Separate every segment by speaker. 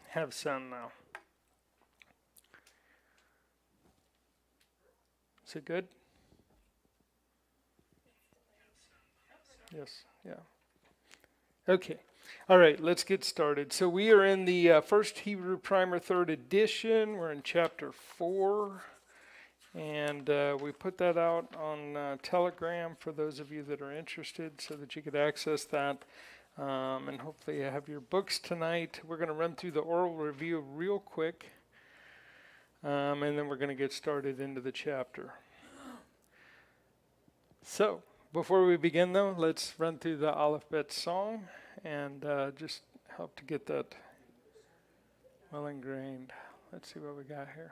Speaker 1: have sound now. Is it good? Yes, yeah. Okay. All right, let's get started. So we are in the First Hebrew Primer, third edition. We're in chapter 4. And we put that out on Telegram for those of you that are interested so that you could access that. And hopefully you have your books tonight. We're going to run through the oral review real quick. And then we're going to get started into the chapter. So, before we begin though, let's run through the Aleph Bet song and just help to get that well ingrained. Let's see what we got here.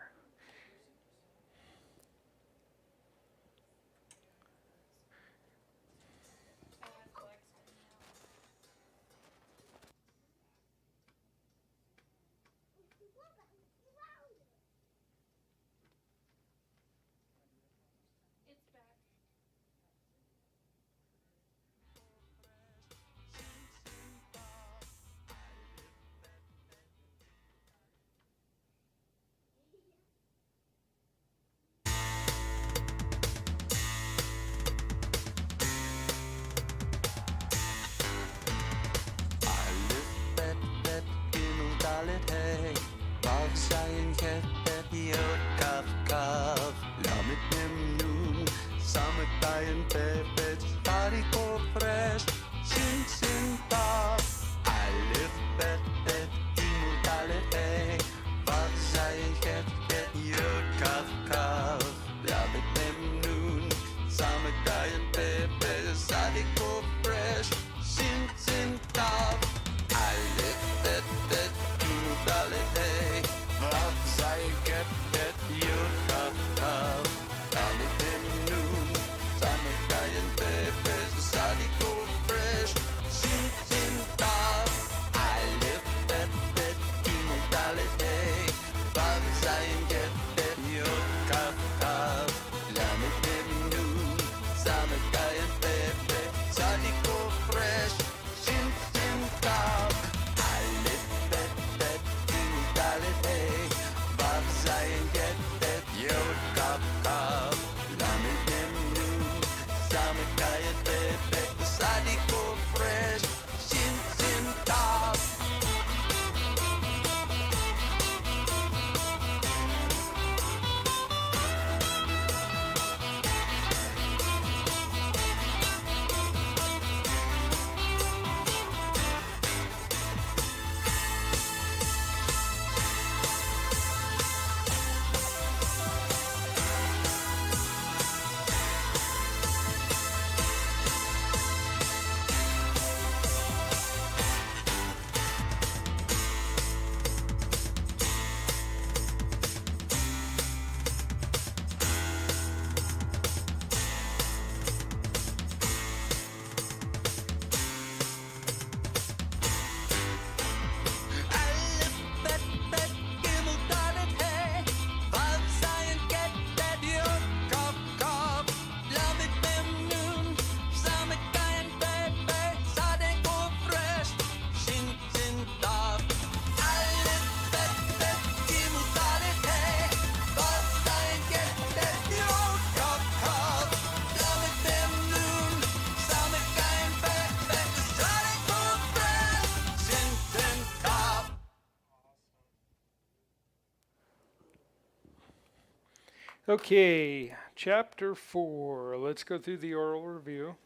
Speaker 1: Okay, chapter 4. Let's go through the oral review.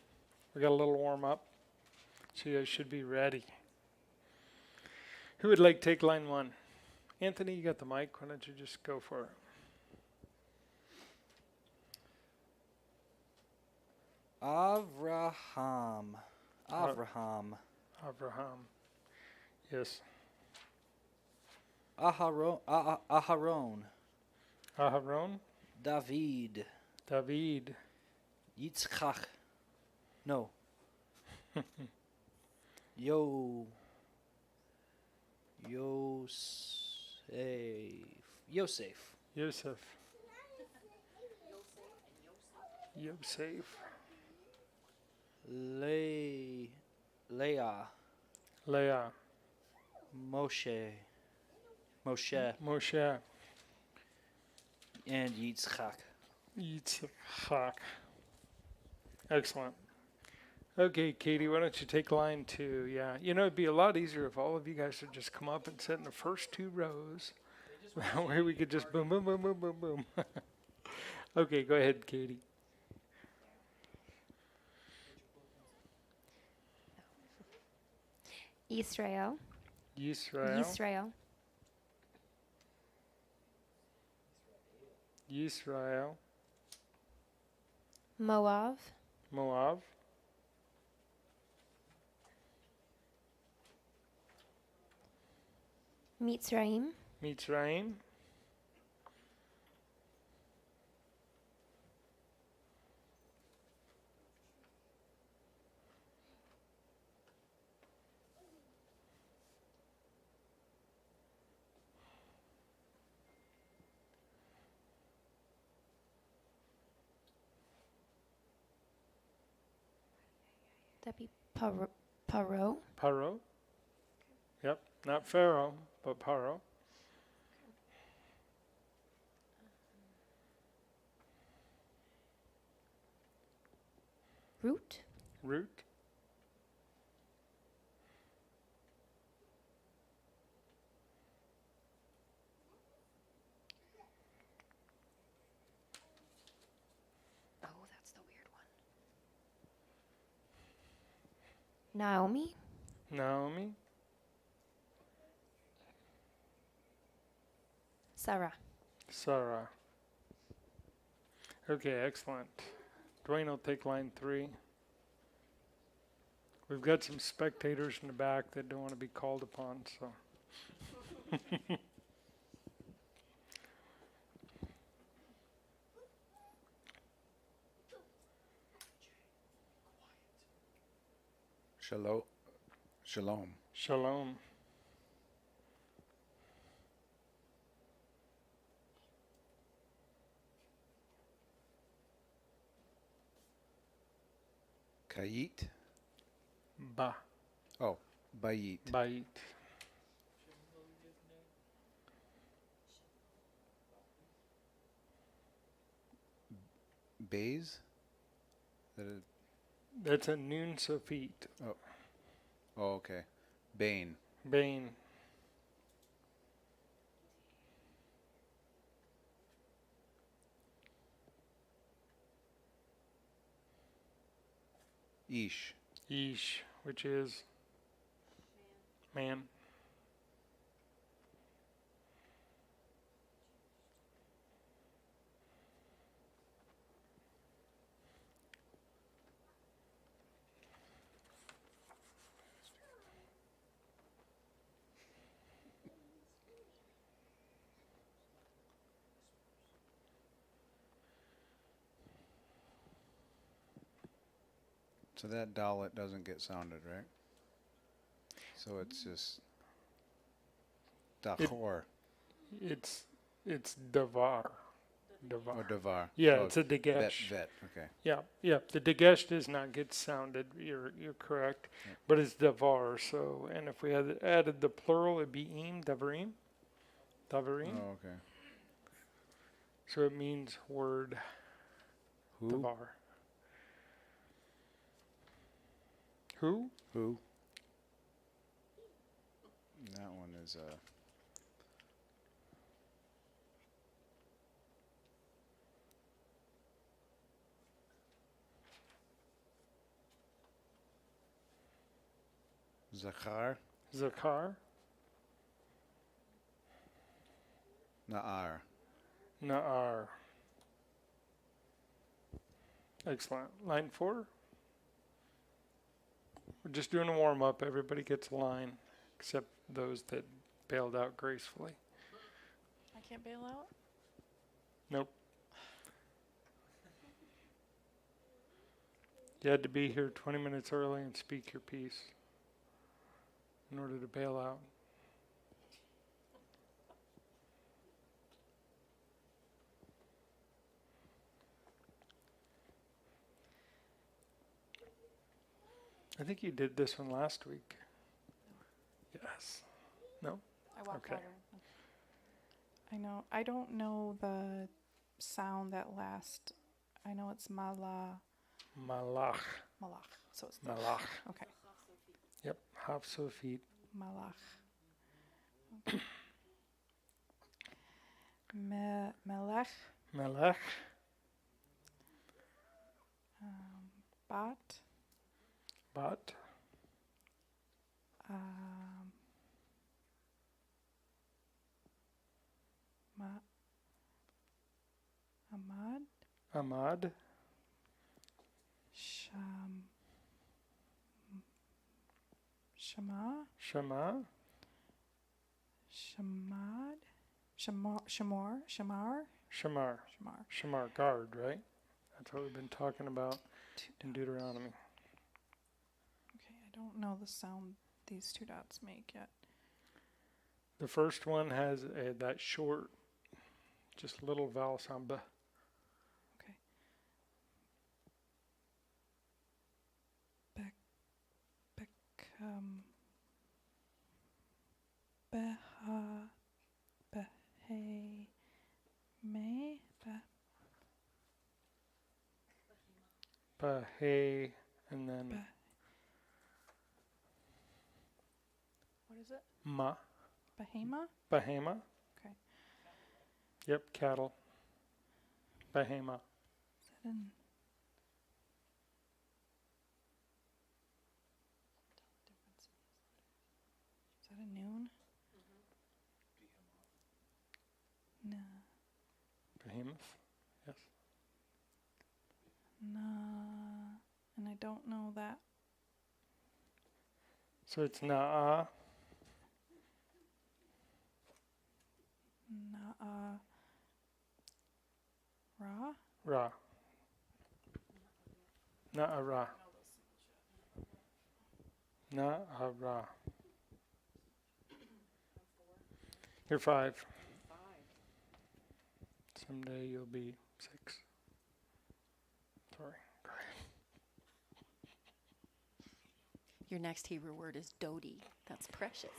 Speaker 1: We got a little warm up, so you guys should be ready. Who would like to take line 1? Anthony, you got the mic. Why don't you just go for it?
Speaker 2: Avraham.
Speaker 1: Avraham. Yes.
Speaker 2: Aharon.
Speaker 1: Aharon.
Speaker 2: David.
Speaker 1: David.
Speaker 2: Yitzchak. No. Yosef.
Speaker 1: Yosef.
Speaker 2: Leah.
Speaker 1: Leah.
Speaker 2: Moshe. Moshe,
Speaker 1: Moshe.
Speaker 2: and Yitzchak.
Speaker 1: Yitzchak. Excellent. Okay, Katie, why don't you take line 2? Yeah, you know, it'd be a lot easier if all of you guys would just come up and sit in the first 2 rows. That way we could just boom, boom, boom, boom, boom, boom. Okay, go ahead, Katie.
Speaker 3: Israel,
Speaker 1: Yisrael.
Speaker 3: Israel,
Speaker 1: Yisrael.
Speaker 3: Moab,
Speaker 1: Moab.
Speaker 3: Mitzrayim,
Speaker 1: Mitzrayim.
Speaker 3: that'd be Paro,
Speaker 1: Paro. Yep, not Pharaoh, but Paro.
Speaker 3: Root,
Speaker 1: Root.
Speaker 3: oh, that's the weird one. Naomi,
Speaker 1: Naomi.
Speaker 3: Sarah,
Speaker 1: Sarah. Okay, excellent. Dwayne will take line 3. We've got some spectators in the back that don't want to be called upon, so.
Speaker 4: Shalom. Shalom.
Speaker 1: Shalom.
Speaker 4: Kayit.
Speaker 1: Ba.
Speaker 4: Oh, Bayit.
Speaker 1: Bait.
Speaker 4: Bays.
Speaker 1: That's a Nun Sofit.
Speaker 4: Oh, okay. Bane.
Speaker 1: Bane.
Speaker 4: Ish.
Speaker 1: Ish, which is man.
Speaker 4: So that dalet doesn't get sounded, right? So it's just dachor
Speaker 1: It's davar. Davar.
Speaker 4: or davar.
Speaker 1: Yeah,
Speaker 4: Oh,
Speaker 1: it's a
Speaker 4: vet,
Speaker 1: dagesh.
Speaker 4: vet. Okay.
Speaker 1: Yeah, yeah. The dagesh does not get sounded. You're correct,
Speaker 4: Yeah.
Speaker 1: but it's davar. So, and if we had added the plural, it'd be im, davarim, davarim.
Speaker 4: Oh, okay.
Speaker 1: So it means word,
Speaker 4: Who?
Speaker 1: davar. Who?
Speaker 4: Who? That one is Zachar.
Speaker 1: Zakar,
Speaker 4: Na'ar.
Speaker 1: Na'ar. Excellent. Line 4. We're just doing a warm up. Everybody gets a line, except those that bailed out gracefully.
Speaker 5: I can't bail out?
Speaker 1: Nope. You had to be here 20 minutes early and speak your piece in order to bail out. I think you did this one last week. Yes.
Speaker 5: I walked
Speaker 1: Okay.
Speaker 5: out. I know. I don't know the sound that last. I know it's malach.
Speaker 1: Malach.
Speaker 5: So it's the
Speaker 1: Malach.
Speaker 5: okay.
Speaker 1: Yep. Half sofit.
Speaker 5: Malach. Melech.
Speaker 1: Melech.
Speaker 5: Bat.
Speaker 1: Bat.
Speaker 5: Ahmad.
Speaker 1: Ahmad.
Speaker 5: Shema.
Speaker 1: Shema.
Speaker 5: Shamad. Shamar.
Speaker 1: Shamar. Shamar. Guard, right? That's what we've been talking about in Deuteronomy.
Speaker 5: Okay, I don't know the sound these two dots make yet.
Speaker 1: The first one has that short, just little vowel sound. B.
Speaker 5: Okay. Beha. Behe. May.
Speaker 1: Bahe, and then
Speaker 5: What is it?
Speaker 1: ma.
Speaker 5: Bahema?
Speaker 1: Bahema.
Speaker 5: Okay.
Speaker 1: Yep, cattle. Bahema.
Speaker 5: Is that in? Is that a noon? No.
Speaker 1: Behemoth. Yes.
Speaker 5: Nah. And I don't know that.
Speaker 1: So it's na'a.
Speaker 5: Nah. Ra?
Speaker 1: Ra. Na'ara. Na'ara. You're 5. Someday you'll be 6. Sorry. Go ahead.
Speaker 6: Your next Hebrew word is dodi. That's precious.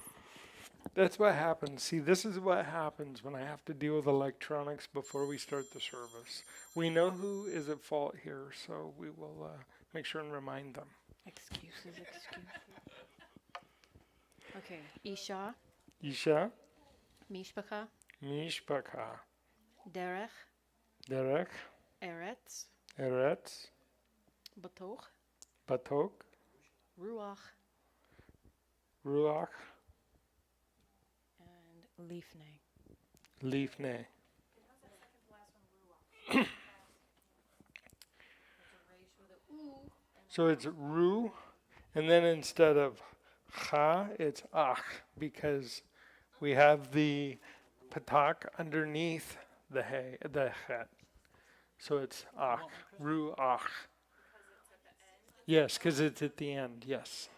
Speaker 1: That's what happens. See, this is what happens when I have to deal with electronics before we start the service. We know who is at fault here, so we will make sure and remind them.
Speaker 6: Excuses. Okay. Isha,
Speaker 1: Isha,
Speaker 6: mishpacha,
Speaker 1: mishpacha,
Speaker 6: derech,
Speaker 1: derech,
Speaker 6: eretz,
Speaker 1: eretz,
Speaker 6: batoch,
Speaker 1: batok,
Speaker 6: ruach,
Speaker 1: ruach,
Speaker 6: and lifnei.
Speaker 1: lifnei. So it's ru, and then instead of cha, it's ach, because we have the patak underneath the hay, the chet. So it's ach, ru ach. Yes, because it's at the end, yes.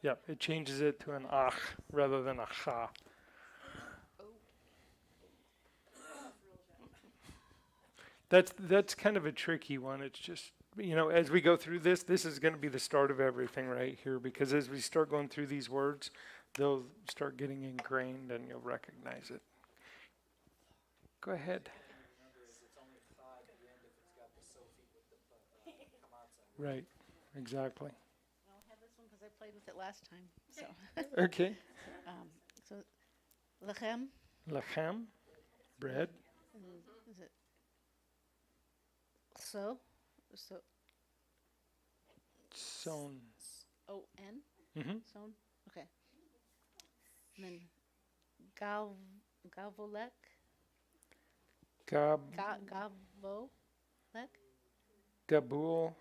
Speaker 1: Yep, it changes it to an ach rather than a cha. That's kind of a tricky one. It's just, as we go through this is going to be the start of everything right here, because as we start going through these words, they'll start getting ingrained and you'll recognize it. Go ahead. Right, exactly.
Speaker 7: I'll have this one because I played with it last time. So,
Speaker 1: Okay.
Speaker 7: so lechem,
Speaker 1: Lechem, bread.
Speaker 7: is it so?
Speaker 1: Son.
Speaker 7: O-N?
Speaker 1: Mm-hmm.
Speaker 7: Son? Okay. And then gavolek? Gavolek?
Speaker 1: Gabul.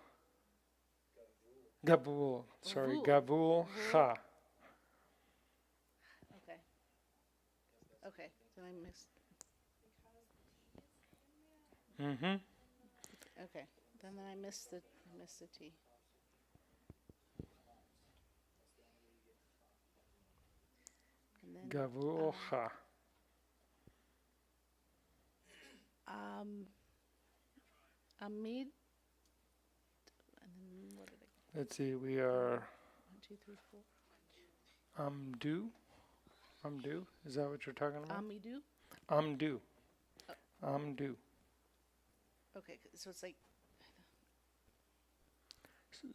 Speaker 1: Gabul. Sorry,
Speaker 7: Gavul.
Speaker 1: Gavul cha.
Speaker 7: Okay. Okay. So I missed.
Speaker 1: Mm-hmm.
Speaker 7: Okay. Then I missed the T. And then
Speaker 1: Gavul cha.
Speaker 7: Amid. And then what did I?
Speaker 1: Let's see, we are
Speaker 7: 1, 2, 3, 4.
Speaker 1: Amdu. Amdu, is that what you're talking about?
Speaker 7: Amidu.
Speaker 1: Amdu. Amdu.
Speaker 7: Okay, so it's like,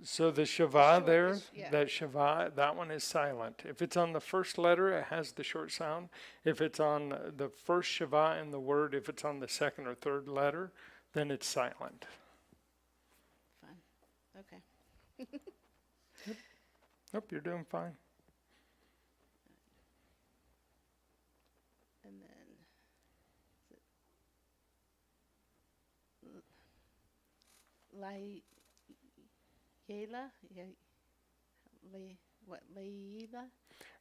Speaker 1: So the shava
Speaker 7: short
Speaker 1: there,
Speaker 7: is- yeah.
Speaker 1: that shava, that one is silent. If it's on the first letter, it has the short sound. If it's on the first shava in the word, if it's on the second or third letter, then it's silent.
Speaker 7: fine, okay.
Speaker 1: Nope, you're doing fine.
Speaker 7: And then, is it Layla? Layla?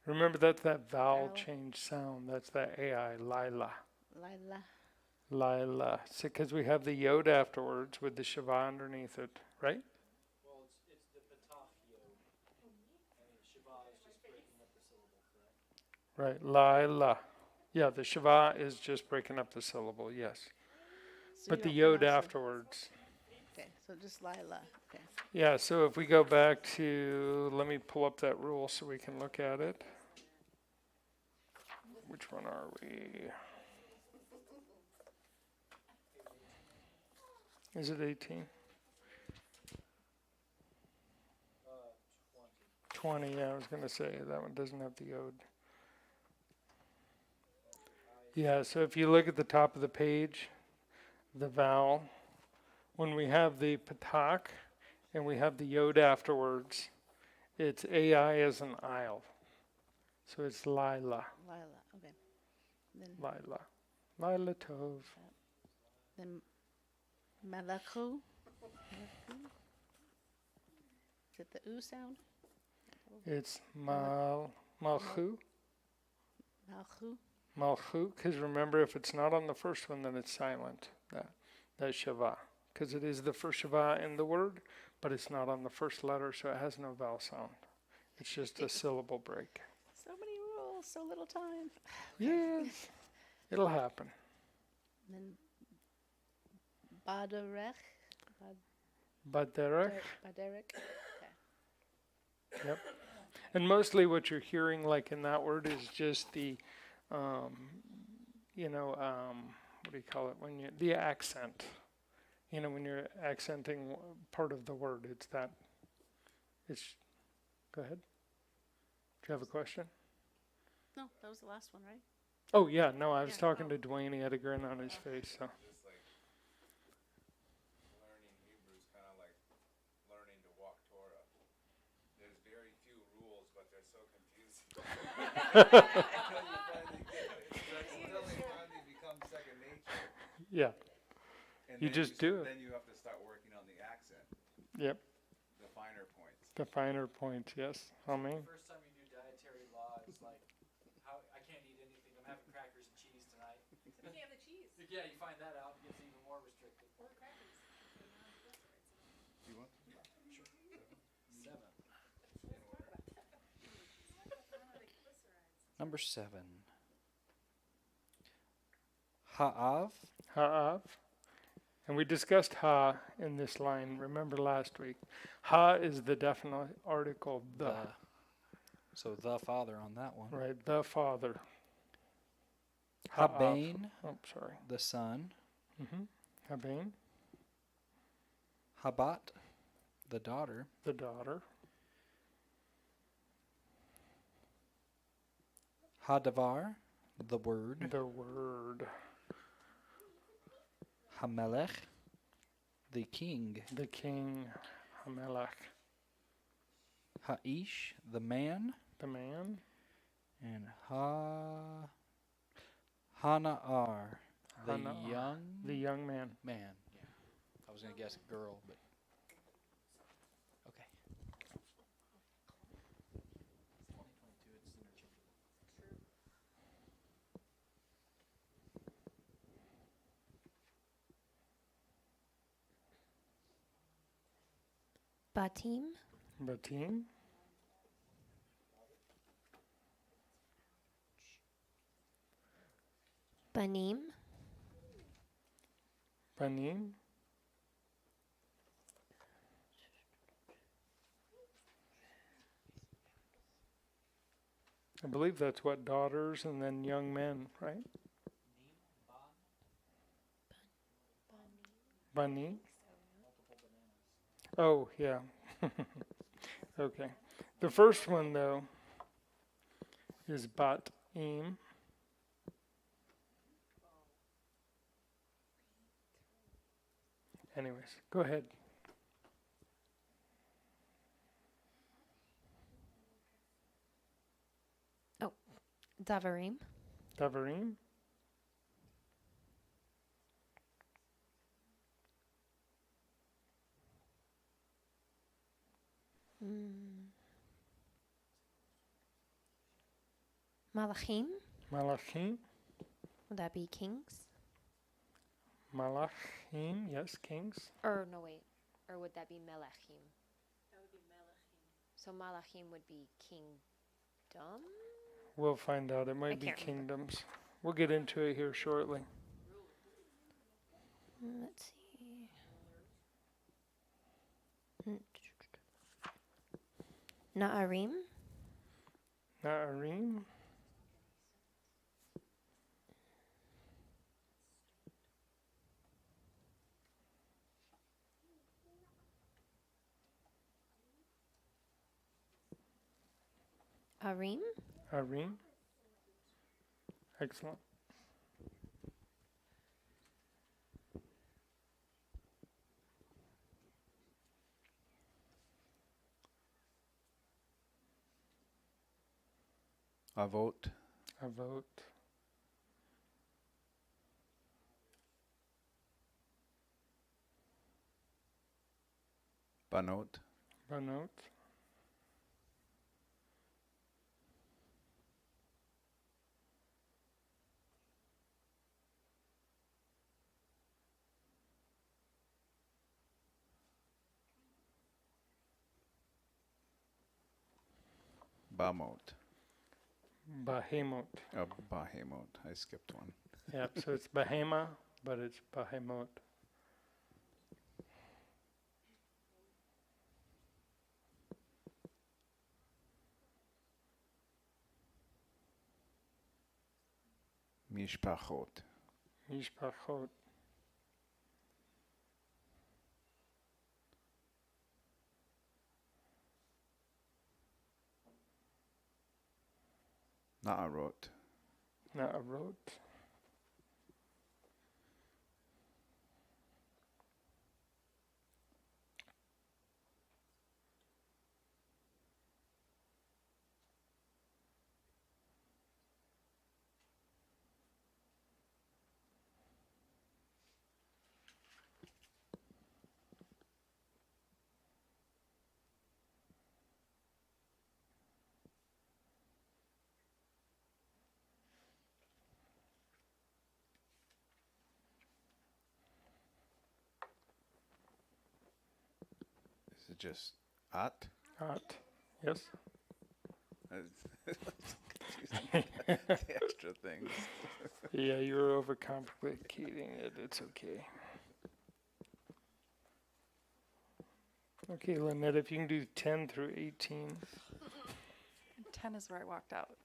Speaker 1: Remember that's that vowel
Speaker 7: Vowel.
Speaker 1: change sound. That's that AI, lila.
Speaker 7: Lila.
Speaker 1: Lila. Because we have the yod afterwards with the shava underneath it, right?
Speaker 2: Well, it's the patach yod. And Shiva is just breaking up the syllable, correct?
Speaker 1: Right, lila. Yeah, the shava is just breaking up the syllable, yes.
Speaker 7: So
Speaker 1: But
Speaker 7: you
Speaker 1: the
Speaker 7: don't
Speaker 1: yod
Speaker 7: pronounce it.
Speaker 1: afterwards.
Speaker 7: Okay, so just Lila, okay.
Speaker 1: Yeah, so if we go back to, let me pull up that rule so we can look at it. Which one are we? Is it 18? 20, yeah, I was going to say, that one doesn't have the yod. Yeah, so if you look at the top of the page, the vowel, when we have the patak and we have the yod afterwards, it's AI as an aisle. So it's Lila,
Speaker 7: Lila, okay. Then,
Speaker 1: Lila. Lila Tov.
Speaker 7: then Malachu. Is it the oo sound?
Speaker 1: It's Malchu.
Speaker 7: Malchu?
Speaker 1: Malchu, because remember, if it's not on the first one, then it's silent. That shava. Because it is the first shava in the word, but it's not on the first letter, so it has no vowel sound. It's just a syllable break.
Speaker 7: So many rules, so little time.
Speaker 1: Yes, it'll happen.
Speaker 7: Then Badarech.
Speaker 1: Baderech.
Speaker 7: Baderech.
Speaker 1: Yep. And mostly what you're hearing, like in that word, is just the, what do you call it? The accent. You know, when you're accenting part of the word, it's that. Go ahead. Do you have a question?
Speaker 7: No, that was the last one, right?
Speaker 1: Oh, yeah, no, I was
Speaker 7: Yeah.
Speaker 1: talking to Dwayne. He had a grin on his face, so.
Speaker 8: Learning Hebrew is kind of like learning to walk Torah. There's very few rules, but they're so confusing. Until they finally become second nature.
Speaker 1: Yeah,
Speaker 8: And
Speaker 1: You
Speaker 8: then
Speaker 1: just do it.
Speaker 8: Then you have to start working on the accent,
Speaker 1: yep.
Speaker 8: the finer points.
Speaker 1: The finer points, yes. I mean,
Speaker 2: First time you do dietary law, it's like, how I can't eat anything. I'm having crackers and cheese tonight. You can't have the cheese. Yeah, you find that out, it gets even more restricted. Or crackers.
Speaker 8: You want?
Speaker 2: Seven. Number 7. Ha'av.
Speaker 1: ha'av. And we discussed ha in this line, remember last week. Ha is the definite article, the.
Speaker 2: So the father on that one.
Speaker 1: Right, the father. Ha'av.
Speaker 2: Habain,
Speaker 1: Oh, sorry.
Speaker 2: the son.
Speaker 1: Habain,
Speaker 2: Habat, the daughter.
Speaker 1: the daughter.
Speaker 2: Hadavar, the word.
Speaker 1: The word.
Speaker 2: Hamelech, the king.
Speaker 1: The king. Hamelech,
Speaker 2: Ha'ish, the man.
Speaker 1: the man.
Speaker 2: And Hana'ar, the
Speaker 1: Hana'ar,
Speaker 2: young
Speaker 1: The young man.
Speaker 2: man. Yeah. I was going to guess girl, but okay. 2022, it's interchangeable.
Speaker 3: Batim,
Speaker 1: Batim,
Speaker 3: Banim,
Speaker 1: Banim. I believe that's what daughters and then young men, right? Bani. Oh, yeah. Okay. The first one, though, is bat-im. Anyways, go ahead.
Speaker 3: Davarim.
Speaker 1: Davarim.
Speaker 3: Malachim.
Speaker 1: Malachim.
Speaker 3: Would that be kings?
Speaker 1: Malachim, yes, kings.
Speaker 3: Or no, wait. Or would that be melachim? That would be melachim. So malachim would be kingdom?
Speaker 1: We'll find out. It might be
Speaker 3: can't remember.
Speaker 1: kingdoms. We'll get into it here shortly.
Speaker 3: Let's see. Na'arim.
Speaker 1: Na'arim.
Speaker 3: Arim.
Speaker 1: Arim. Excellent.
Speaker 4: Avot.
Speaker 1: A vote.
Speaker 4: Banot.
Speaker 1: Banot.
Speaker 4: Bamot.
Speaker 1: Behemoth.
Speaker 4: Behemoth. I skipped one.
Speaker 1: Yeah, so it's Behema, but it's Behemoth.
Speaker 4: Mishpachot.
Speaker 1: Mishpachot.
Speaker 4: Na'arot.
Speaker 1: Na'arot.
Speaker 4: Is it just at?
Speaker 1: At. Yes.
Speaker 4: The extra things.
Speaker 1: Yeah, you're overcomplicating it. It's okay. Okay, Lynette, if you can do 10 through 18.
Speaker 5: 10 is where I walked out.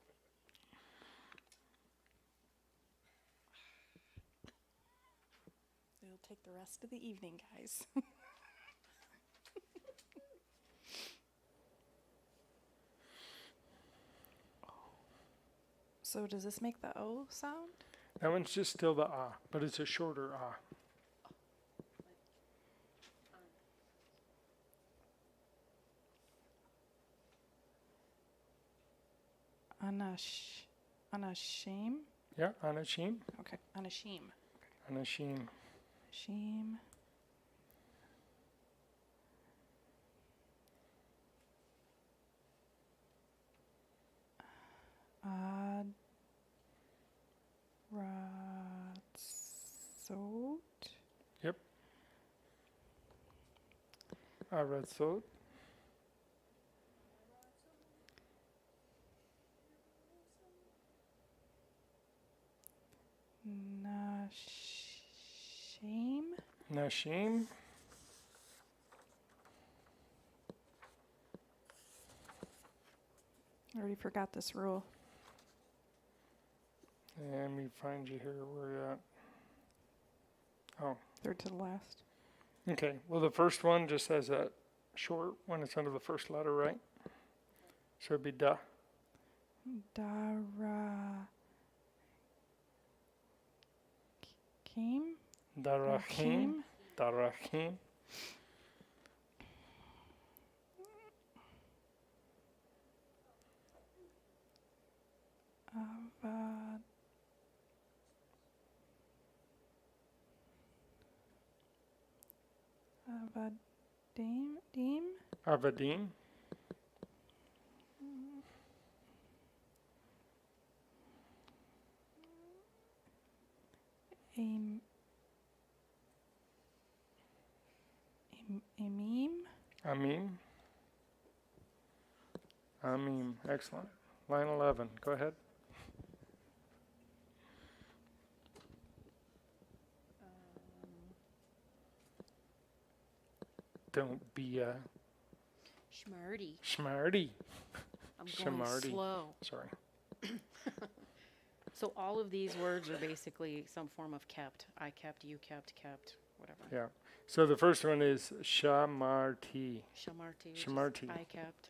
Speaker 5: It'll take the rest of the evening, guys. So does this make the O sound?
Speaker 1: That one's just still the ah, but it's a shorter ah.
Speaker 5: Anashim?
Speaker 1: Yeah, Anashim.
Speaker 5: Okay, Anashim.
Speaker 1: Anashim.
Speaker 5: Shim. Ratzot.
Speaker 1: Yep. Aratzot.
Speaker 5: Nashim.
Speaker 1: Nashim.
Speaker 5: I already forgot this rule.
Speaker 1: Let me find you here. Where you at? Oh,
Speaker 5: Third to the last.
Speaker 1: Okay, well, the first one just has that short when it's under the first letter, right? So it'd be da.
Speaker 5: Darahim.
Speaker 1: Darahim. Darahim.
Speaker 5: Avad. Avadim.
Speaker 1: Avadim.
Speaker 5: Amim.
Speaker 1: Amim. Amim. Excellent. Line 11. Go ahead. Don't be
Speaker 6: Shmarty.
Speaker 1: smarty.
Speaker 6: I'm going
Speaker 1: Shamarty.
Speaker 6: slow.
Speaker 1: Sorry.
Speaker 6: So all of these words are basically some form of kept. I kept, you kept, whatever.
Speaker 1: Yeah. So the first one is shamarti.
Speaker 6: Shamarti. which is
Speaker 1: Shamarti.
Speaker 6: I kept.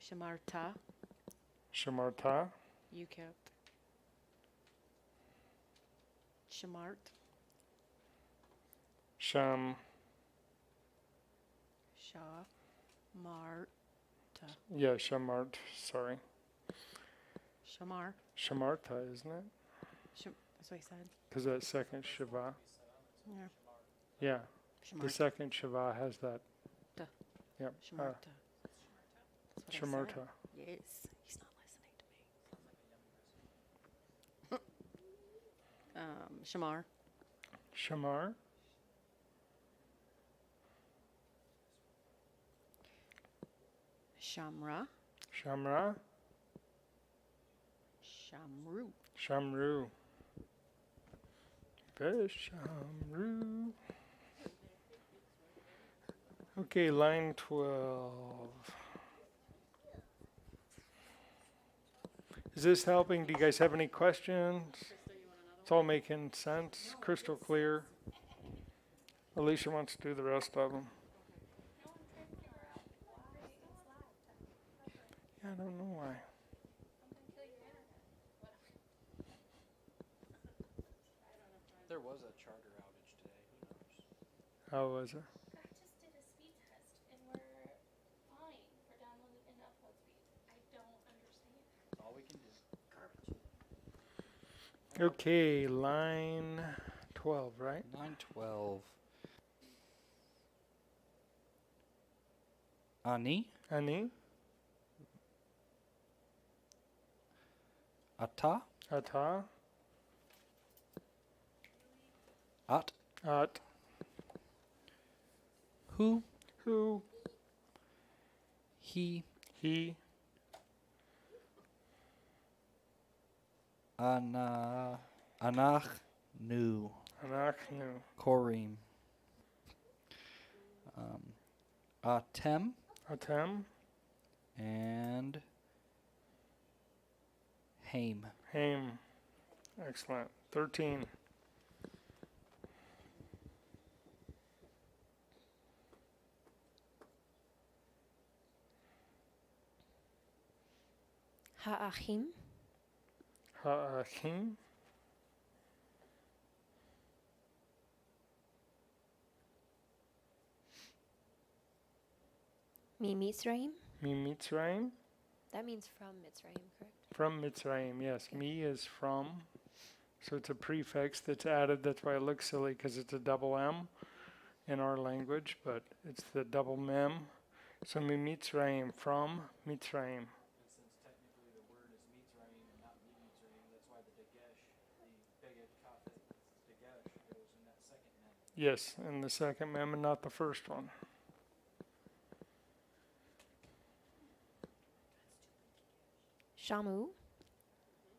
Speaker 6: Shamarta.
Speaker 1: Shamarta.
Speaker 6: You kept. Shamart.
Speaker 1: Sham.
Speaker 6: Shamart.
Speaker 1: Yeah, shamart. Sorry.
Speaker 6: Shamar.
Speaker 1: Shamarta, isn't it?
Speaker 6: That's what I said.
Speaker 1: Because that second shiva.
Speaker 6: Yeah.
Speaker 1: Yeah. The
Speaker 6: Shamarta.
Speaker 1: second shiva has that.
Speaker 6: Duh.
Speaker 1: Yep.
Speaker 6: Shamarta. That's what I said.
Speaker 1: Shamarta.
Speaker 6: Yes. He's not listening to me. Shamar.
Speaker 1: Shamar.
Speaker 6: Shamra.
Speaker 1: Shamra.
Speaker 6: Shamru.
Speaker 1: Shamru. Shamru. Okay, line 12. Is this helping? Do you guys have any questions? It's all making sense, crystal clear. Alicia wants to do the rest of them. Yeah, I don't know why.
Speaker 2: There was a charter outage today. Who knows?
Speaker 1: How was it?
Speaker 9: I just did a speed test and we're fine for download and upload speed. I don't understand.
Speaker 2: That's all we can do. Garbage.
Speaker 1: Okay, line 12, right?
Speaker 10: 912. Ani,
Speaker 1: Ani,
Speaker 10: ata,
Speaker 1: ata,
Speaker 10: at,
Speaker 1: at,
Speaker 10: hu,
Speaker 1: who,
Speaker 10: he,
Speaker 1: he,
Speaker 10: anach, nu,
Speaker 1: anachnu,
Speaker 10: korim. Atem
Speaker 1: atem,
Speaker 10: and haim.
Speaker 1: haim. Excellent. 13.
Speaker 3: Ha'achim.
Speaker 1: Ha'achim,
Speaker 3: Mimitzraim.
Speaker 1: Mimitzraim.
Speaker 3: That means from Mitzrayim, correct?
Speaker 1: From Mitzrayim, yes. Mi is from. So it's a prefix that's added. That's why it looks silly, because it's a double M in our language, but it's the double mem. So Mimitzraim, from Mitzrayim.
Speaker 2: And since technically the word is Mitzrayim and not Mitzrayim, that's why the Dagesh, the Beged Kafet Dagesh goes in that second mem.
Speaker 1: Yes, and the second mem and not the first one.
Speaker 3: Shamu.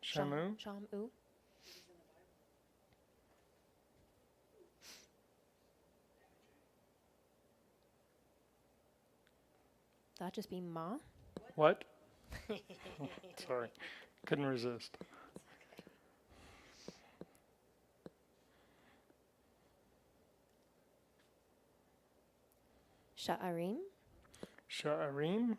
Speaker 1: Shamu.
Speaker 3: Shamu. That'd just be Ma.
Speaker 1: What? Sorry, couldn't resist.
Speaker 3: Sha'arim.
Speaker 1: Sha'arim.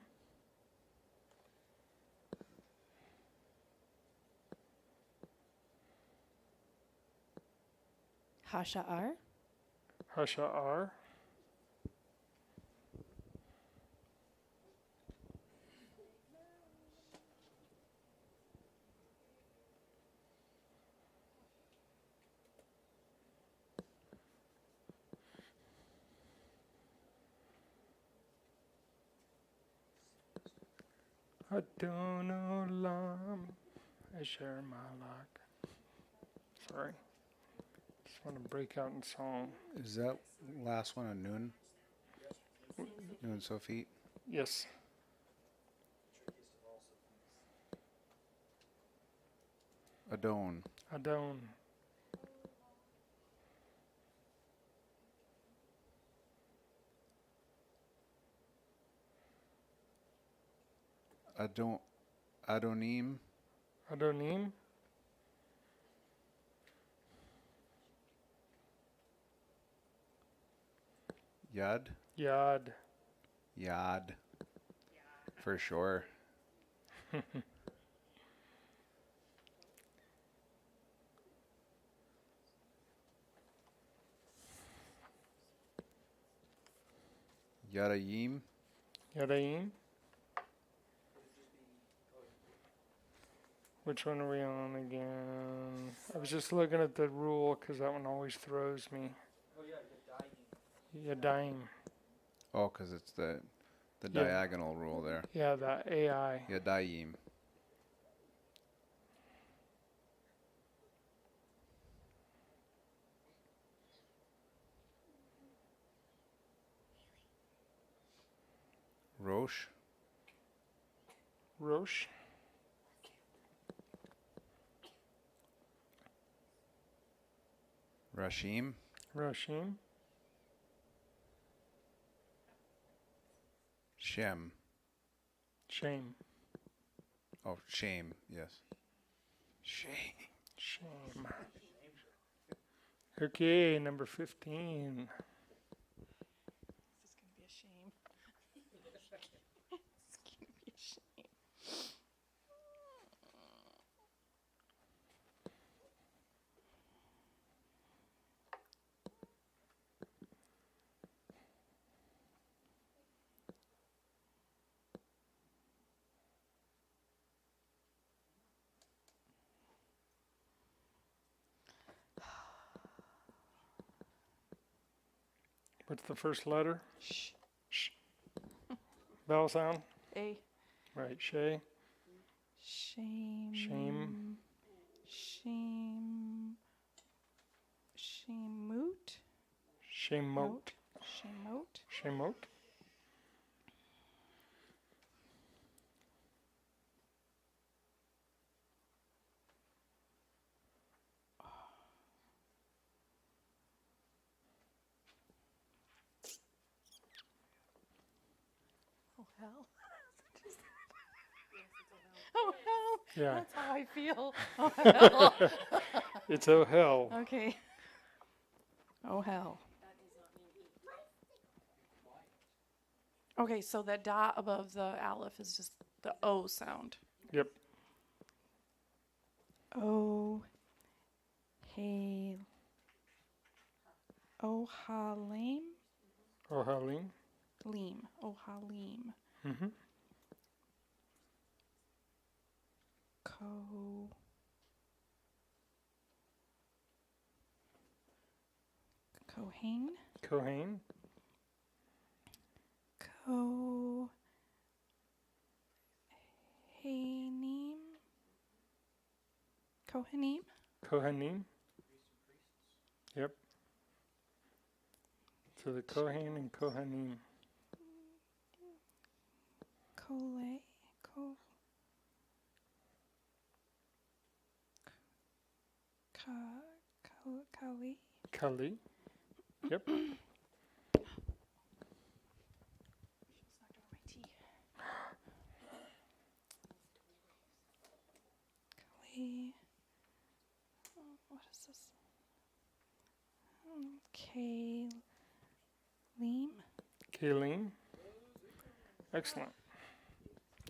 Speaker 3: Hasha'ar.
Speaker 1: Hasha'ar. Adonolam Asher Malak. Sorry. Just want to break out in song.
Speaker 4: Is that last one a Nun? Nun Sofit?
Speaker 1: Yes.
Speaker 4: Adon.
Speaker 1: Adon.
Speaker 4: Adonim.
Speaker 1: Adonim.
Speaker 4: Yad.
Speaker 1: Yad.
Speaker 4: Yad. For sure. Yadayim.
Speaker 1: Yadayim. Which one are we on again? I was just looking at the rule because that one always throws me.
Speaker 2: Oh yeah,
Speaker 1: Yadayim.
Speaker 4: Oh, because it's the
Speaker 1: Yeah.
Speaker 4: diagonal rule there.
Speaker 1: Yeah, the AI.
Speaker 4: Yadayim. Rosh.
Speaker 1: Rosh.
Speaker 4: Rashim.
Speaker 1: Rashim.
Speaker 4: Shem.
Speaker 1: Shame.
Speaker 4: Oh, shame. Yes. Shame.
Speaker 1: Shame. Okay, number 15.
Speaker 5: This is gonna be a shame. It's gonna be a shame.
Speaker 1: What's the first letter?
Speaker 5: Shh.
Speaker 1: Vowel sound?
Speaker 5: A.
Speaker 1: Right, Shay.
Speaker 5: Shame.
Speaker 1: Shame.
Speaker 5: Shame. Shameut.
Speaker 1: Shamote.
Speaker 5: Shameut.
Speaker 1: Shamote.
Speaker 5: Oh hell. Oh hell.
Speaker 1: Yeah.
Speaker 5: That's how I feel. Oh hell.
Speaker 1: It's oh hell.
Speaker 5: Okay. Oh hell. Okay, so that dot above the aleph is just the O sound.
Speaker 1: Yep.
Speaker 5: O. Hey. Ohalim.
Speaker 1: Oh Halim.
Speaker 5: Leem. Ohalim.
Speaker 1: Mm-hmm.
Speaker 5: Kohen.
Speaker 1: Kohen.
Speaker 5: Kohanim. Kohanim.
Speaker 1: Kohanim. Yep. So the Kohen and Kohanim.
Speaker 5: Kole. Kali.
Speaker 1: Kali. Yep.
Speaker 5: Kali. What is this? Kalim.
Speaker 1: Kayleen. Excellent.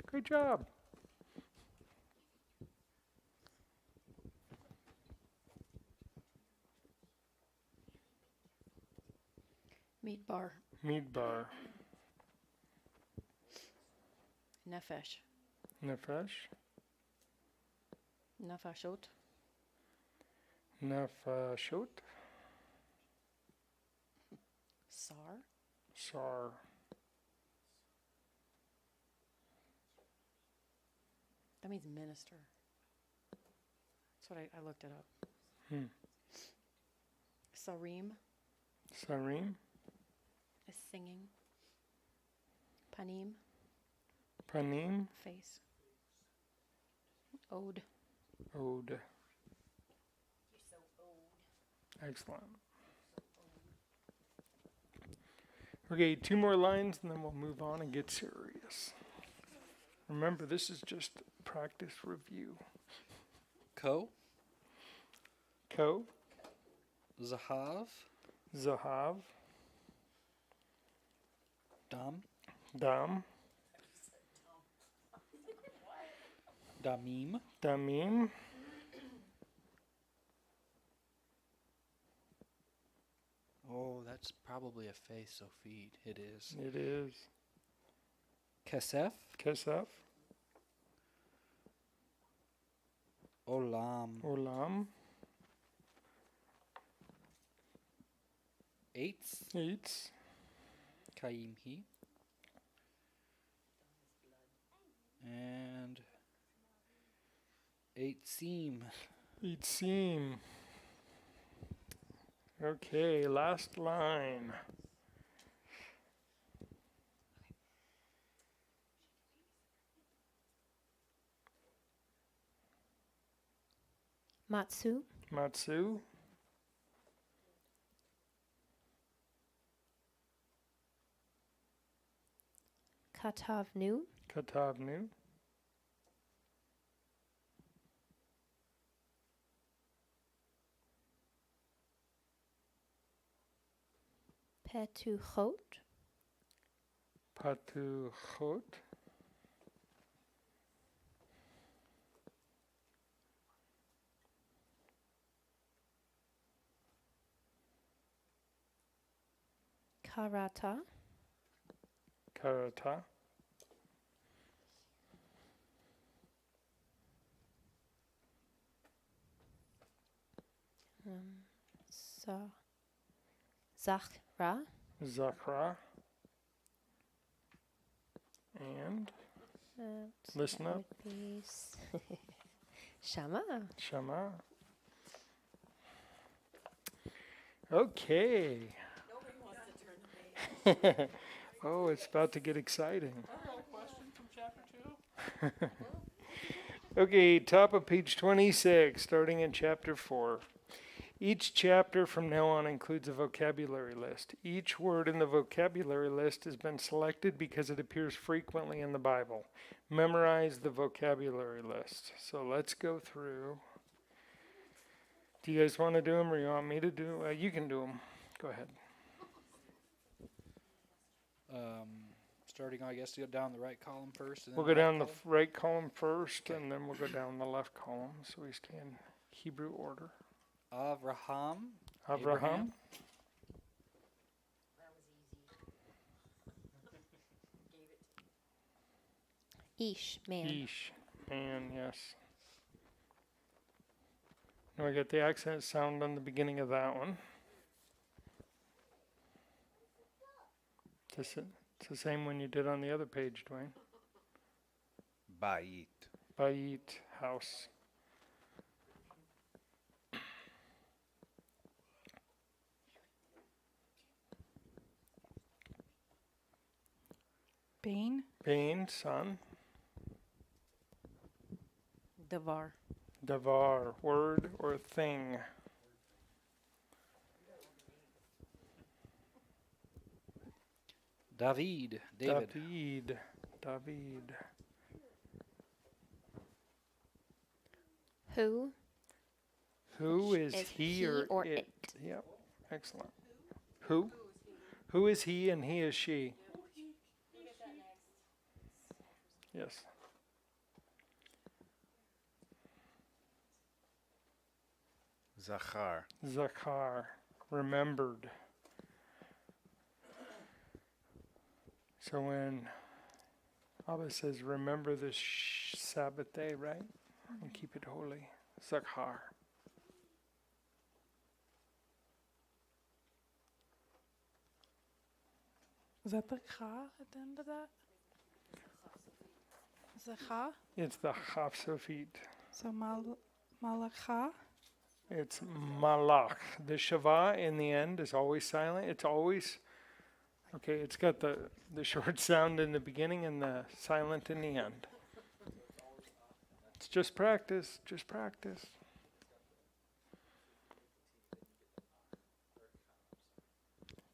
Speaker 1: Great job.
Speaker 6: Midbar.
Speaker 1: Midbar.
Speaker 6: Nefesh.
Speaker 1: Nefesh.
Speaker 6: Nefashot.
Speaker 1: Nefashot.
Speaker 6: Sar.
Speaker 1: Sar.
Speaker 6: That means minister. That's what I looked it up. Sarim
Speaker 1: Sarim.
Speaker 6: is singing. Panim,
Speaker 1: Panim.
Speaker 6: face. Ode.
Speaker 1: Ode. Excellent. Okay, 2 more lines and then we'll move on and get serious. Remember, this is just practice review.
Speaker 10: Ko.
Speaker 1: Ko.
Speaker 10: Zahav.
Speaker 1: Zahav.
Speaker 10: Dam.
Speaker 1: Dam.
Speaker 10: Damim.
Speaker 1: Damim.
Speaker 10: Oh, that's probably a face, so feet. It is.
Speaker 1: It is.
Speaker 10: Kesef.
Speaker 1: Kesef.
Speaker 10: Olam.
Speaker 1: Olam.
Speaker 10: Eitz.
Speaker 1: Eitz.
Speaker 10: Kaimhi. And Eitzim.
Speaker 1: Eitzim. Okay, last line.
Speaker 3: Matsu.
Speaker 1: Matsu.
Speaker 3: Katavnu.
Speaker 1: Katavnu.
Speaker 3: Petuchot.
Speaker 1: Patuchot.
Speaker 3: Karata.
Speaker 1: Karata.
Speaker 3: Zachra.
Speaker 1: Zachra. And listen
Speaker 3: that
Speaker 1: up.
Speaker 3: would be Shama.
Speaker 1: Shama. Okay. Oh, it's about to get exciting. Okay, top of page 26, starting in chapter 4. Each chapter from now on includes a vocabulary list. Each word in the vocabulary list has been selected because it appears frequently in the Bible. Memorize the vocabulary list. So let's go through. Do you guys want to do them or you want me to do? You can do them. Go ahead.
Speaker 10: Starting, I guess, to go down the right column first. And then
Speaker 1: We'll go down the right column first, and then we'll go down the left column, so we stay in Hebrew order.
Speaker 10: Avraham.
Speaker 1: Avraham.
Speaker 3: Ish, man.
Speaker 1: Ish. Man, yes. Now we got the accent sound on the beginning of that one. It's the same one you did on the other page, Dwayne.
Speaker 4: Bait.
Speaker 1: Bait, house.
Speaker 5: Bain.
Speaker 1: Bain, son.
Speaker 6: Davar.
Speaker 1: Davar, word or thing.
Speaker 10: David. David.
Speaker 1: David.
Speaker 3: Who?
Speaker 1: Who is
Speaker 3: Is
Speaker 1: he
Speaker 3: he
Speaker 1: or
Speaker 3: or
Speaker 1: it?
Speaker 3: it?
Speaker 1: Yep, excellent. Who? Who is he and he is she? Yes.
Speaker 4: Zachar.
Speaker 1: Zachar, remembered. So when Abba says, remember this Sabbath day, right? And keep it holy. Zachar.
Speaker 5: Is that the Cha at the end of that? Is it Cha?
Speaker 1: It's the Chaf Sofit.
Speaker 5: So Malacha?
Speaker 1: It's Malach. The Shavah in the end is always silent. It's always, okay, it's got the short sound in the beginning and the silent in the end. It's just practice, just practice.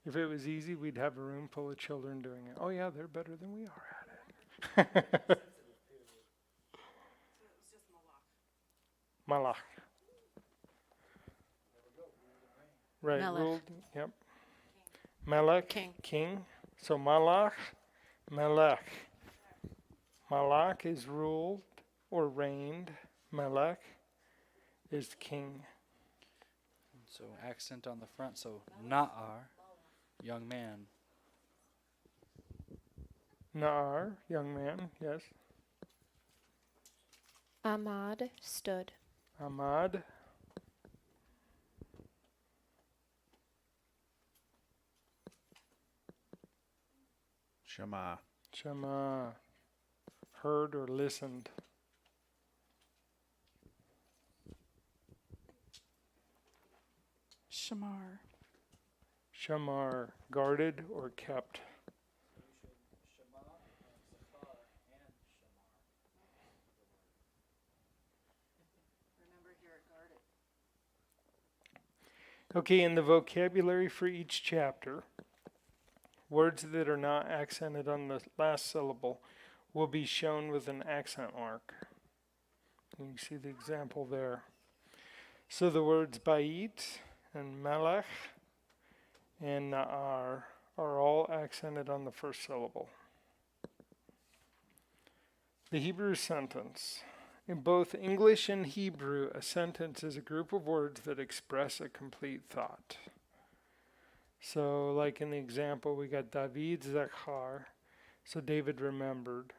Speaker 1: If it was easy, we'd have a room full of children doing it. Oh yeah, they're better than we are at it. Malach. Right,
Speaker 6: Melech.
Speaker 1: ruled, yep. Melech,
Speaker 6: King.
Speaker 1: So Malach, Melech. Malach is ruled or reigned. Melech is king.
Speaker 10: So accent on the front. So Na'ar, young man.
Speaker 1: Naar, young man, yes.
Speaker 3: Ahmad stood.
Speaker 1: Ahmad,
Speaker 4: Shema.
Speaker 1: Shema, heard or listened.
Speaker 5: Shamar.
Speaker 1: Shamar, guarded or kept. Okay, in the vocabulary for each chapter, words that are not accented on the last syllable will be shown with an accent mark. You can see the example there. So the words Bait and Melech and Na'ar are all accented on the first syllable. The Hebrew sentence. In both English and Hebrew, a sentence is a group of words that express a complete thought. So like in the example, we got David Zachar, so David remembered.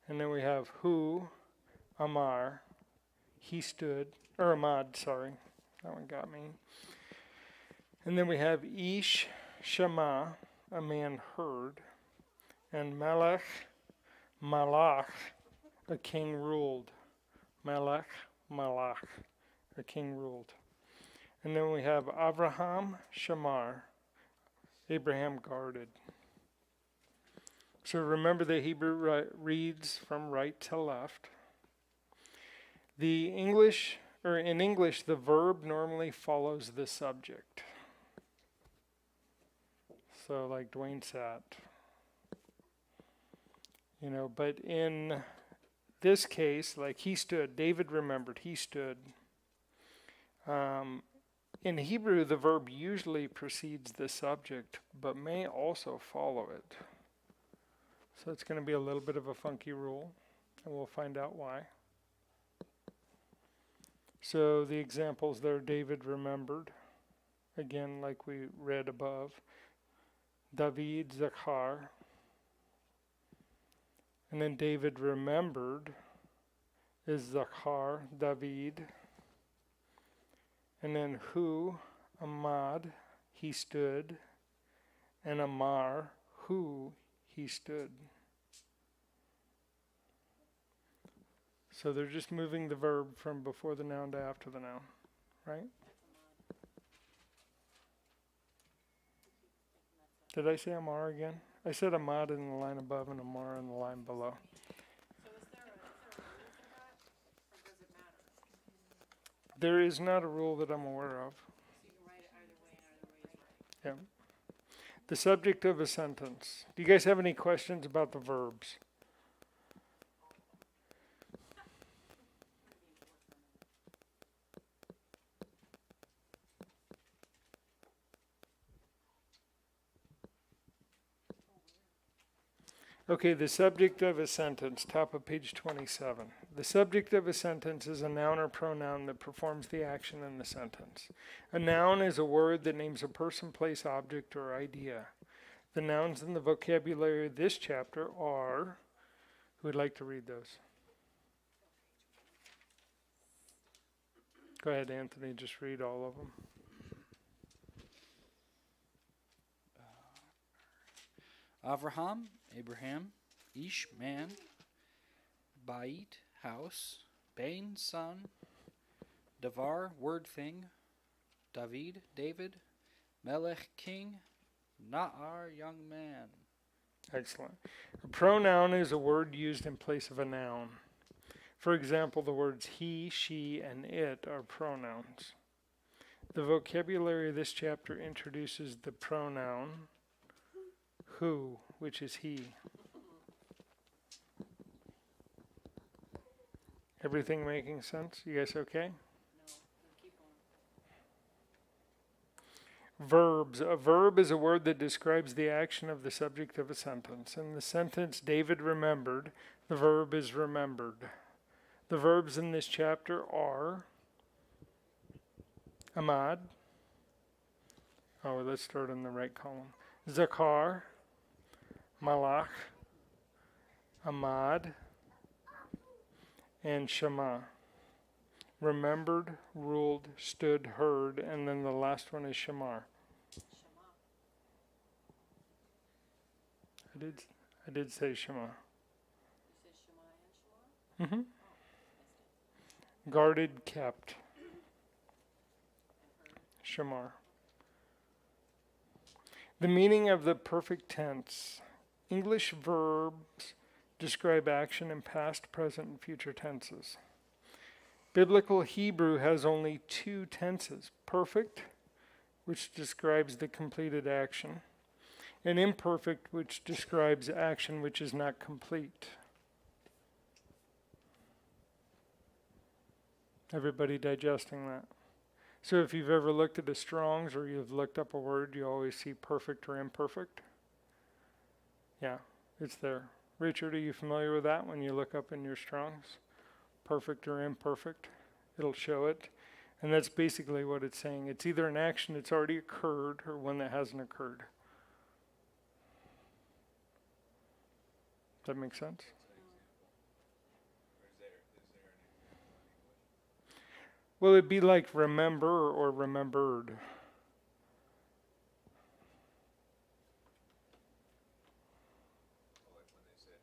Speaker 1: And then we have who, Amar, he stood, or Ahmad, sorry, that one got me. And then we have Ish, Shema, a man heard, and Melech, Malach, a king ruled. Melech, Malach, a king ruled. And then we have Abraham, Shamar, Abraham guarded. So remember the Hebrew reads from right to left. The English, or in English, the verb normally follows the subject. So like Dwayne sat. You know, but in this case, like he stood, David remembered, he stood. In Hebrew, the verb usually precedes the subject, but may also follow it. So it's going to be a little bit of a funky rule, and we'll find out why. So the examples there, David remembered, again, like we read above. David, Zachar. And then David remembered is Zachar, David. And then who, Ahmad, he stood. And Amar, who, he stood. So they're just moving the verb from before the noun to after the noun, right? Did I say Amar again? I said Ahmad in the line above and Amar in the line below.
Speaker 6: So is there a rule for that, or does it matter?
Speaker 1: There is not a rule that I'm aware of.
Speaker 6: So you can write it either way and either way is right.
Speaker 1: Yeah. The subject of a sentence. Do you guys have any questions about the verbs? Okay, the subject of a sentence, top of page 27. The subject of a sentence is a noun or pronoun that performs the action in the sentence. A noun is a word that names a person, place, object, or idea. The nouns in the vocabulary of this chapter are, who would like to read those? Go ahead, Anthony, just read all of them.
Speaker 10: Avraham, Abraham, Ish, man, Bait, house, Bain, son, Davar, word, thing, David, David, Melech, king, Na'ar, young man.
Speaker 1: Excellent. A pronoun is a word used in place of a noun. For example, the words he, she, and it are pronouns. The vocabulary of this chapter introduces the pronoun who, which is he. Everything making sense? You guys okay? Verbs. A verb is a word that describes the action of the subject of a sentence. In the sentence, David remembered, the verb is remembered. The verbs in this chapter are Ahmad. Oh, let's start in the right column. Zakar, Malach, Ahmad, and Shema. Remembered, ruled, stood, heard, and then the last one is Shamar. I did say Shema. Mm-hmm. Guarded, kept. Shamar. The meaning of the perfect tense. English verbs describe action in past, present, and future tenses. Biblical Hebrew has only two tenses, perfect, which describes the completed action, and imperfect, which describes action which is not complete. Everybody digesting that? So if you've ever looked at a Strong's or you've looked up a word, you always see perfect or imperfect. Yeah, it's there. Richard, are you familiar with that when you look up in your Strong's? Perfect or imperfect, it'll show it. And that's basically what it's saying. It's either an action that's already occurred or one that hasn't occurred. Does that make sense? Well, it'd be like remember or remembered.
Speaker 8: Like when they said,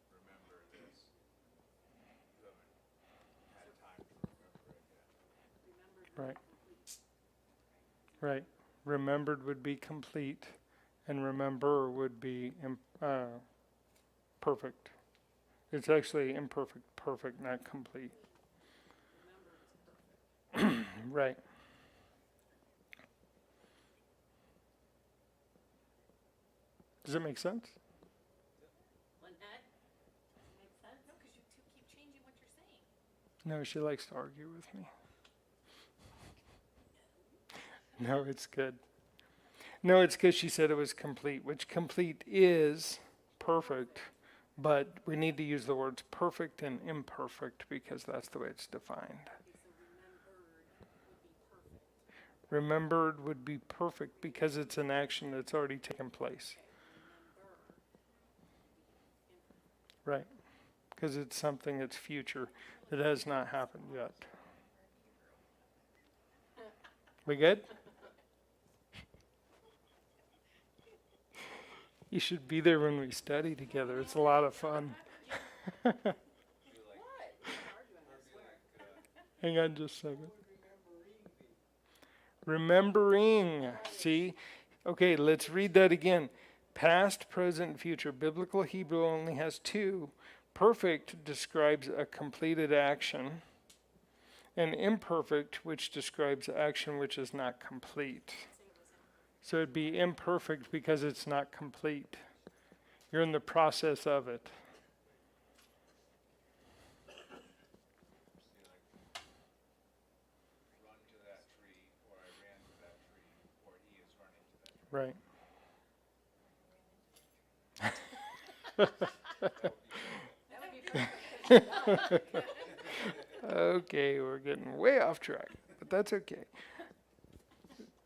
Speaker 8: remember this, you haven't had time to remember it yet.
Speaker 1: Right. Right. Remembered would be complete, and remember would be perfect. It's actually imperfect, perfect, not complete. Right. Does it make sense? No, she likes to argue with me. No, it's good. No, it's because she said it was complete, which complete is perfect, but we need to use the words perfect and imperfect because that's the way it's defined. Remembered would be perfect because it's an action that's already taken place. Right. Because it's something that's future that has not happened yet. We good? You should be there when we study together. It's a lot of fun. Hang on just a second. Remembering. See? Okay, let's read that again. Past, present, and future. Biblical Hebrew only has two. Perfect describes a completed action, and imperfect, which describes action which is not complete. So it'd be imperfect because it's not complete. You're in the process of it.
Speaker 8: Run to that tree, or I ran to that tree, or he is running to that tree.
Speaker 1: Right. Okay, we're getting way off track, but that's okay.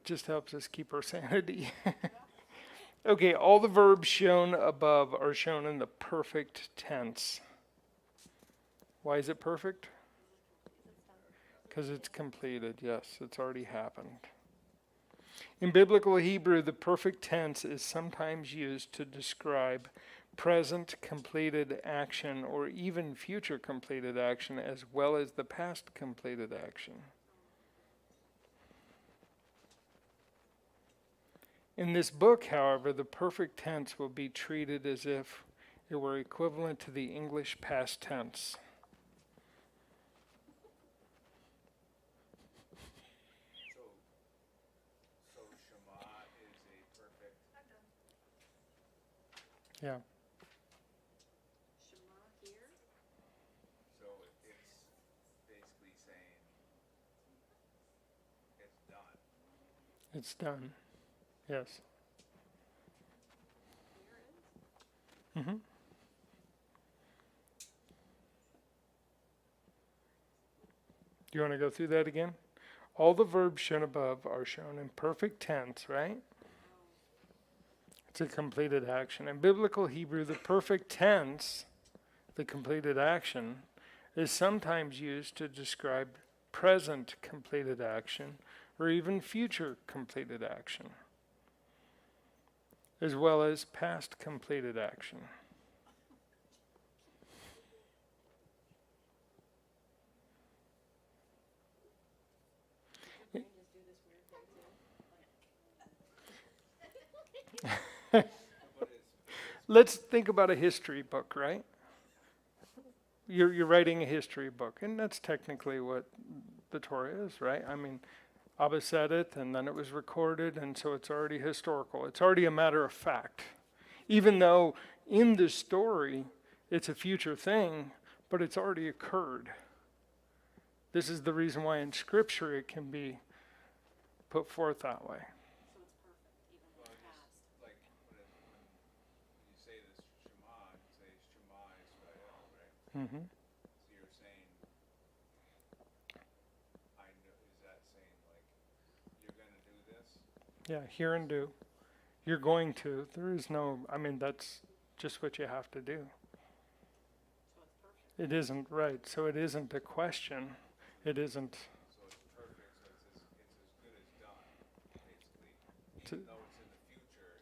Speaker 1: Just helps us keep our sanity. Okay, all the verbs shown above are shown in the perfect tense. Why is it perfect? Because it's completed, yes, it's already happened. In biblical Hebrew, the perfect tense is sometimes used to describe present completed action or even future completed action as well as the past completed action. In this book, however, the perfect tense will be treated as if it were equivalent to the English past tense.
Speaker 8: So Shema is a perfect.
Speaker 1: Yeah.
Speaker 8: So it's basically saying it's done.
Speaker 1: It's done. Yes. Mm-hmm. Do you want to go through that again? All the verbs shown above are shown in perfect tense, right? It's a completed action. In biblical Hebrew, the perfect tense, the completed action, is sometimes used to describe present completed action or even future completed action, as well as past completed action. Let's think about a history book, right? You're writing a history book, and that's technically what the Torah is, right? I mean, Abba said it, and then it was recorded, and so it's already historical. It's already a matter of fact. Even though in the story it's a future thing, but it's already occurred. This is the reason why in Scripture it can be put forth that way.
Speaker 8: Like when you say this Shema, you say Shema Israel, right?
Speaker 1: Mm-hmm.
Speaker 8: So you're saying, I know, is that saying like, you're gonna do this?
Speaker 1: Yeah, hear and do. You're going to. There is no, I mean, that's just what you have to do. It isn't, right. So it isn't a question. It isn't.
Speaker 8: So it's perfect, so it's as good as done, basically.
Speaker 1: To-
Speaker 8: Even though it's in the future,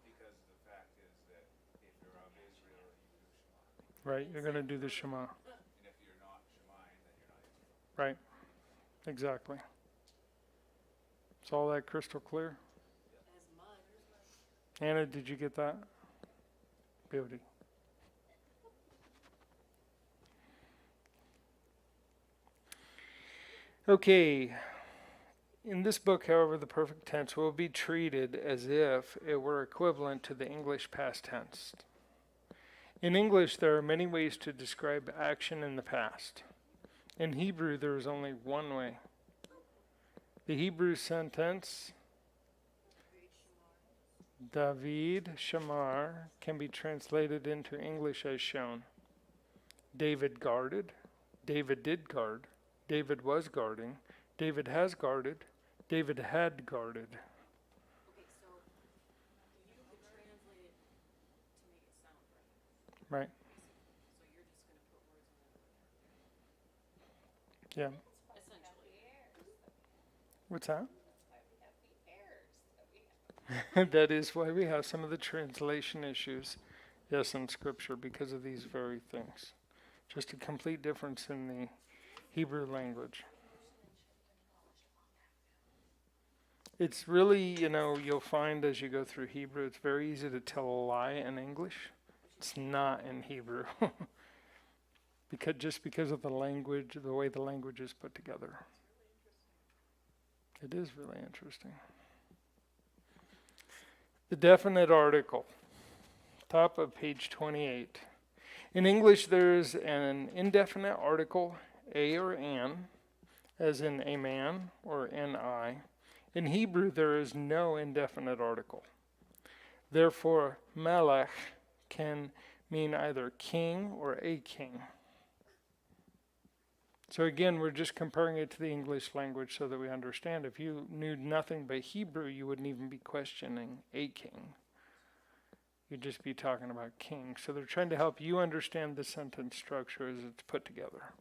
Speaker 8: because the fact is that if you're of Israel, you do Shema.
Speaker 1: Right, you're going to do the Shema.
Speaker 8: And if you're not Shemaing, then you're not Israel.
Speaker 1: Right, exactly. Is all that crystal clear? Anna, did you get that? Beauty. Okay. In this book, however, the perfect tense will be treated as if it were equivalent to the English past tense. In English, there are many ways to describe action in the past. In Hebrew, there is only one way. The Hebrew sentence, David Shamar, can be translated into English as shown. David guarded, David did guard, David was guarding, David has guarded, David had guarded. Right. Yeah. What's that? That is why we have some of the translation issues, yes, in Scripture, because of these very things. Just a complete difference in the Hebrew language. It's really, you'll find as you go through Hebrew, it's very easy to tell a lie in English. It's not in Hebrew. Because of the language, the way the language is put together. It is really interesting. The definite article, top of page 28. In English, there's an indefinite article, a or an, as in a man or an I. In Hebrew, there is no indefinite article. Therefore, melech can mean either king or a king. So again, we're just comparing it to the English language so that we understand. If you knew nothing but Hebrew, you wouldn't even be questioning a king. You'd just be talking about king. So they're trying to help you understand the sentence structure as it's put together.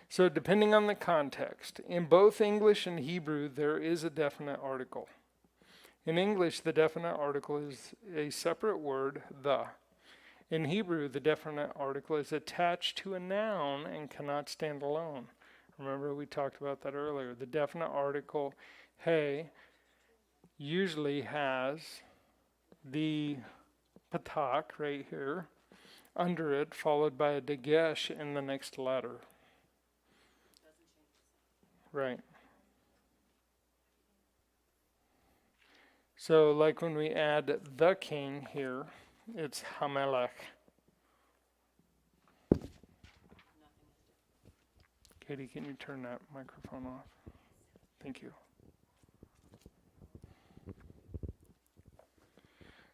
Speaker 1: So depending on the context, in both English and Hebrew, there is a definite article. In English, the definite article is a separate word, the. In Hebrew, the definite article is attached to a noun and cannot stand alone. Remember, we talked about that earlier. The definite article, hey, usually has the patak right here under it, followed by a dagesh in the next letter. Right. So like when we add the king here, it's Hamelech. Katie, can you turn that microphone off? Thank you.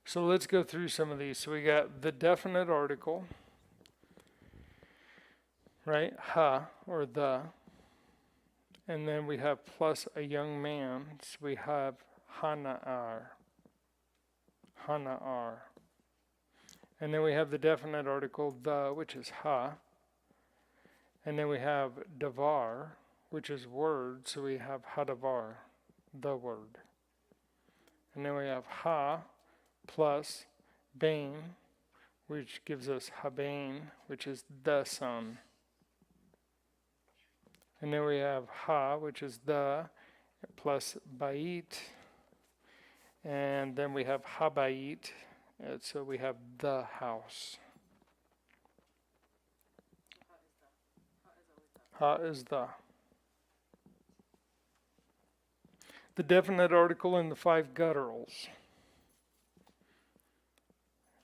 Speaker 1: So let's go through some of these. So we got the definite article, right? Ha, or the. And then we have plus a young man. So we have Hana'ar. Hana'ar. And then we have the definite article, the, which is ha. And then we have davar, which is word, so we have hadavar, the word. And then we have ha plus bain, which gives us habain, which is the son. And then we have ha, which is the, plus bait. And then we have habait. And so we have the house. Ha is the. The definite article in the 5 gutturals.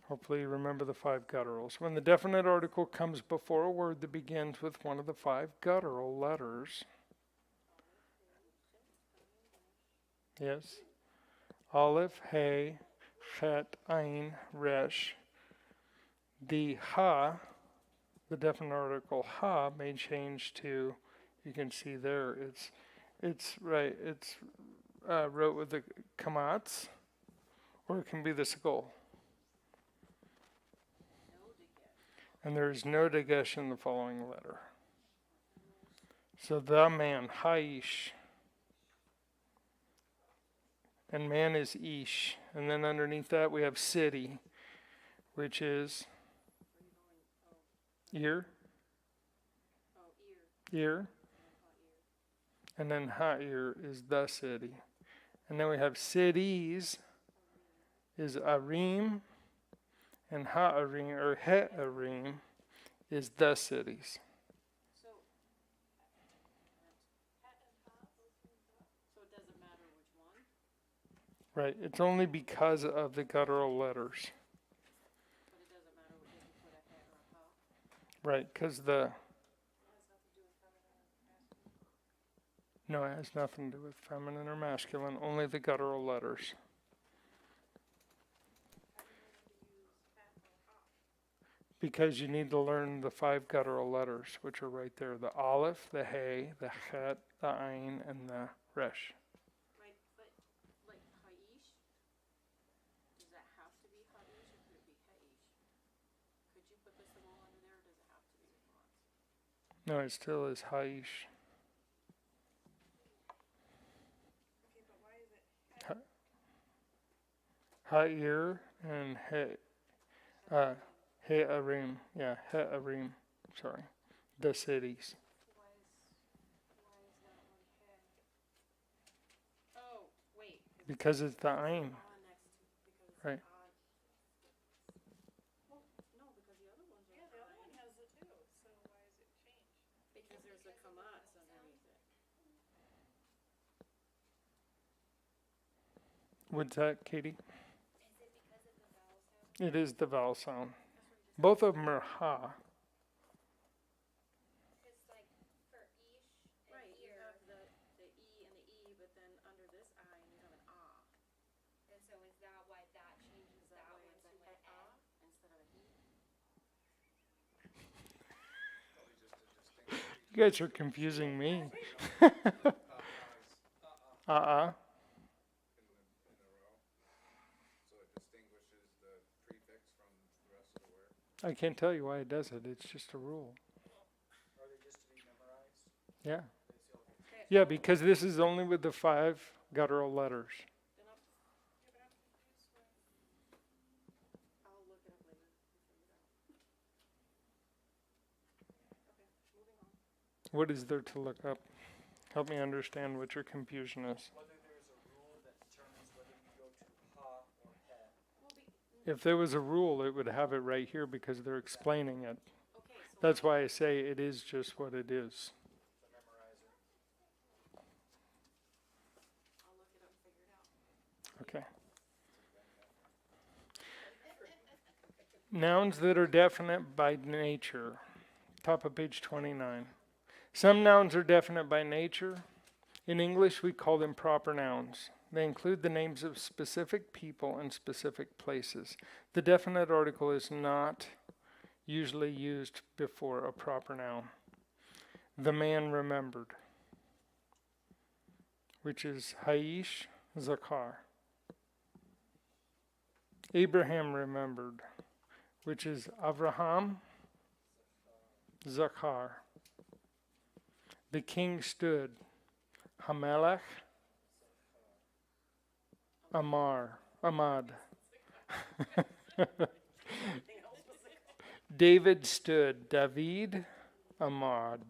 Speaker 1: Hopefully you remember the 5 gutturals. When the definite article comes before a word that begins with one of the 5 guttural letters. Yes. Aleph, Hey, Chet, Ain, Resh. The ha, the definite article ha, may change to, you can see there, it's wrote with the kamatz, or it can be the skull. And there is no dagesh in the following letter. So the man, haish. And man is ish. And then underneath that we have city, which is ear. Ear. And then ha'ir is the city. And then we have cities is arim. And ha'arim or he'arim is the cities.
Speaker 6: So it doesn't matter which one?
Speaker 1: Right. It's only because of the guttural letters.
Speaker 6: But it doesn't matter if you put a he or a ha?
Speaker 1: Right, because the... No, it has nothing to do with feminine or masculine, only the guttural letters. Because you need to learn the 5 guttural letters, which are right there. The aleph, the hey, the chet, the ain, and the resh.
Speaker 6: Right, but like ha'ish, does that have to be ha'ish or could it be ha'ish? Could you put the symbol under there or does it have to be nuanced?
Speaker 1: No, it still is haish. Ha'ir and he'arim. Yeah, he'arim. Sorry. The cities.
Speaker 6: Why is that one he? Oh, wait.
Speaker 1: Because it's the ain. Right.
Speaker 6: Well, no, because the other ones are. Yeah, the other one has it too, so why is it changed? Because there's a kamatz underneath it.
Speaker 1: What's that, Katie? It is the vowel sound. Both of them are ha.
Speaker 9: It's like for ish and
Speaker 6: Right, you
Speaker 9: ear.
Speaker 6: have the E and the E, but then under this I, you have an ah.
Speaker 3: And so is that why that changes that
Speaker 1: You guys are confusing me.
Speaker 8: is
Speaker 1: Uh-uh.
Speaker 8: in a row. So it distinguishes the prefix from the rest of the word.
Speaker 1: I can't tell you why it does it. It's just a rule.
Speaker 2: Are they just to be memorized?
Speaker 1: Yeah.
Speaker 2: They say, okay.
Speaker 1: Yeah, because this is only with the 5 guttural letters.
Speaker 6: I'll look it up later and figure it out. Okay, moving on.
Speaker 1: What is there to look up? Help me understand what your confusion is.
Speaker 2: Whether there's a rule that determines whether you go to ha or he.
Speaker 1: If there was a rule, it would have it right here because they're explaining it.
Speaker 6: Okay, so
Speaker 1: That's why I say it is just what it is.
Speaker 2: The memorizer.
Speaker 6: I'll look it up and figure it out.
Speaker 1: Okay. Nouns that are definite by nature. Top of page 29. Some nouns are definite by nature. In English, we call them proper nouns. They include the names of specific people and specific places. The definite article is not usually used before a proper noun. The man remembered, which is Haish Zakar. Abraham remembered, which is Avraham Zakar. The king stood, Hamelech Ahmad. David stood, David Ahmad.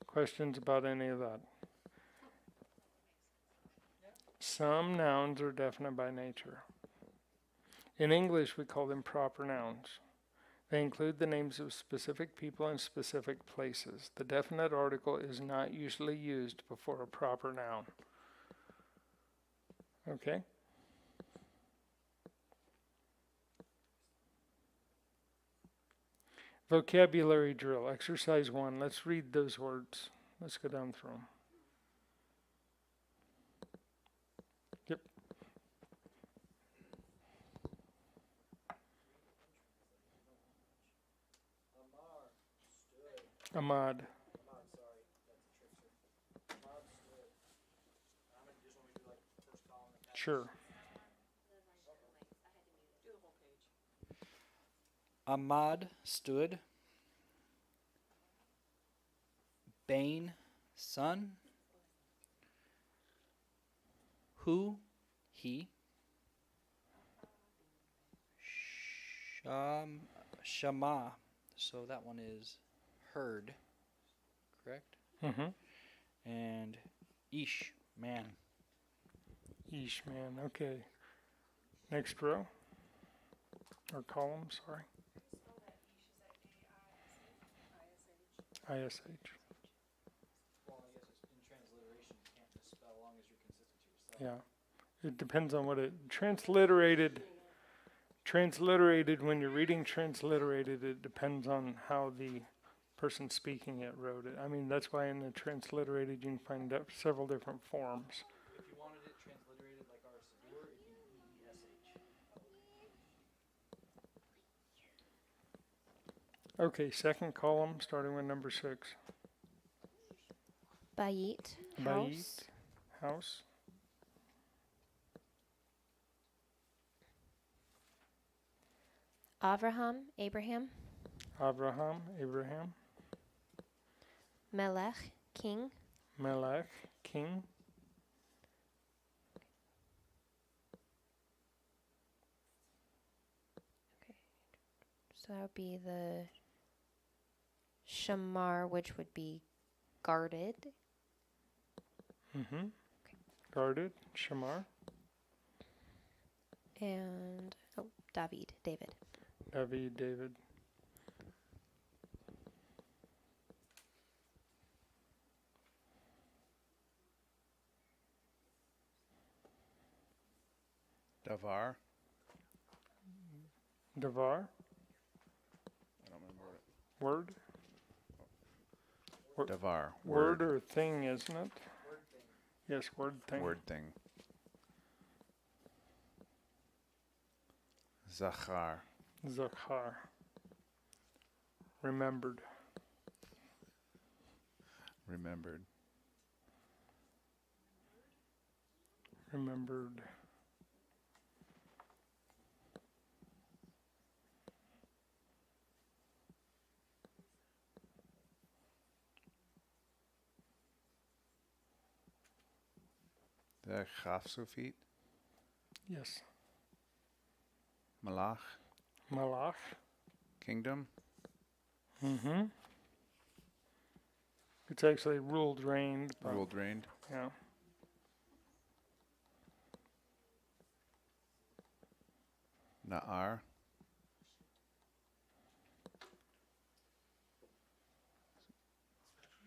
Speaker 1: Questions about any of that? Some nouns are definite by nature. In English, we call them proper nouns. They include the names of specific people and specific places. The definite article is not usually used before a proper noun. Okay? Vocabulary drill, exercise 1. Let's read those words. Let's go down through them. Yep.
Speaker 2: Amar stood.
Speaker 1: Ahmad.
Speaker 2: Ahmad, sorry, that's a trickster. Ahmad stood. I'm gonna just want me to do like the first column. And
Speaker 1: Sure.
Speaker 2: do the whole page.
Speaker 10: Ahmad stood. Bain, son. Who, he. Shama, so that one is heard, correct?
Speaker 1: Mm-hmm.
Speaker 10: And Ish, man.
Speaker 1: Ish, man. Okay. Next row. Or column, sorry. ISH.
Speaker 2: Well, I guess it's in transliteration. You can't misspell as long as you're consistent to yourself.
Speaker 1: Yeah. It depends on what it transliterated when you're reading transliterated, it depends on how the person speaking it wrote it. I mean, that's why in the transliterated you can find several different forms.
Speaker 2: If you wanted it transliterated like our Sadur, it'd be ESH.
Speaker 1: Okay, second column, starting with number 6.
Speaker 3: Bayit, house.
Speaker 1: Bayit, house.
Speaker 3: Avraham, Abraham.
Speaker 1: Abraham.
Speaker 3: Melech, king.
Speaker 1: Melech, king.
Speaker 3: Okay. So that would be the shamar, which would be guarded.
Speaker 1: Mm-hmm. Guarded, shamar.
Speaker 3: And, David.
Speaker 1: David.
Speaker 4: Davar.
Speaker 1: Davar,
Speaker 4: I don't remember
Speaker 1: word.
Speaker 4: it. Davar.
Speaker 1: Word or thing, isn't it?
Speaker 2: Word thing.
Speaker 1: Yes, word thing.
Speaker 4: Word thing. Zachar.
Speaker 1: Zachar. Remembered.
Speaker 4: Remembered.
Speaker 1: Remembered.
Speaker 4: The Chafsofit.
Speaker 1: Yes.
Speaker 4: Malach.
Speaker 1: Malach.
Speaker 4: Kingdom.
Speaker 1: Mm-hmm. It's actually ruled, reigned. but-
Speaker 4: Ruled, reigned.
Speaker 1: Yeah.
Speaker 4: Na'ar.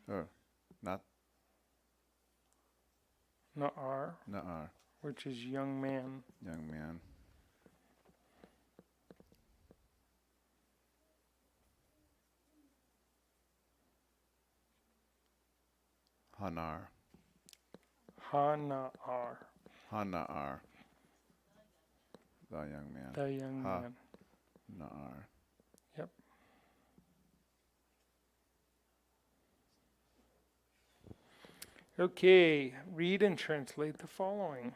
Speaker 4: Oh, not
Speaker 1: Na'ar,
Speaker 4: Na'ar.
Speaker 1: which is young man.
Speaker 4: Young man. Hanar.
Speaker 1: Ha-na-ar,
Speaker 4: Hana'ar. The young man.
Speaker 1: the young
Speaker 4: Ha.
Speaker 1: man.
Speaker 4: Na'ar.
Speaker 1: Yep. Okay, read and translate the following.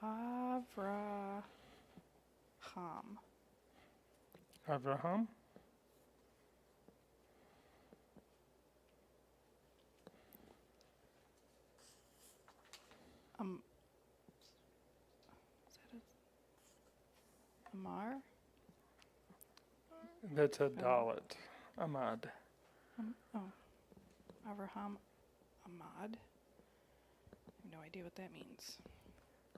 Speaker 5: Avraham.
Speaker 1: Abraham,
Speaker 5: Is that Amar?
Speaker 1: that's a Dalit. Ahmad.
Speaker 5: Oh. Avraham Ahmad. I have no idea what that means.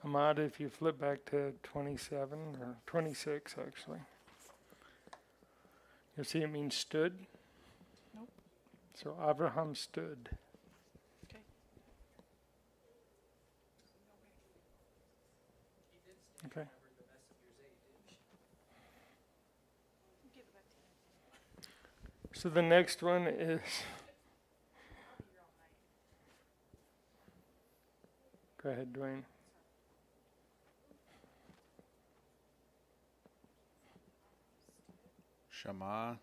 Speaker 1: Ahmad, if you flip back to 27 or 26, actually, you'll see it means stood.
Speaker 5: Nope.
Speaker 1: So Abraham stood.
Speaker 5: Okay.
Speaker 1: Okay. So the next one is. Go ahead, Dwayne.
Speaker 4: Shema.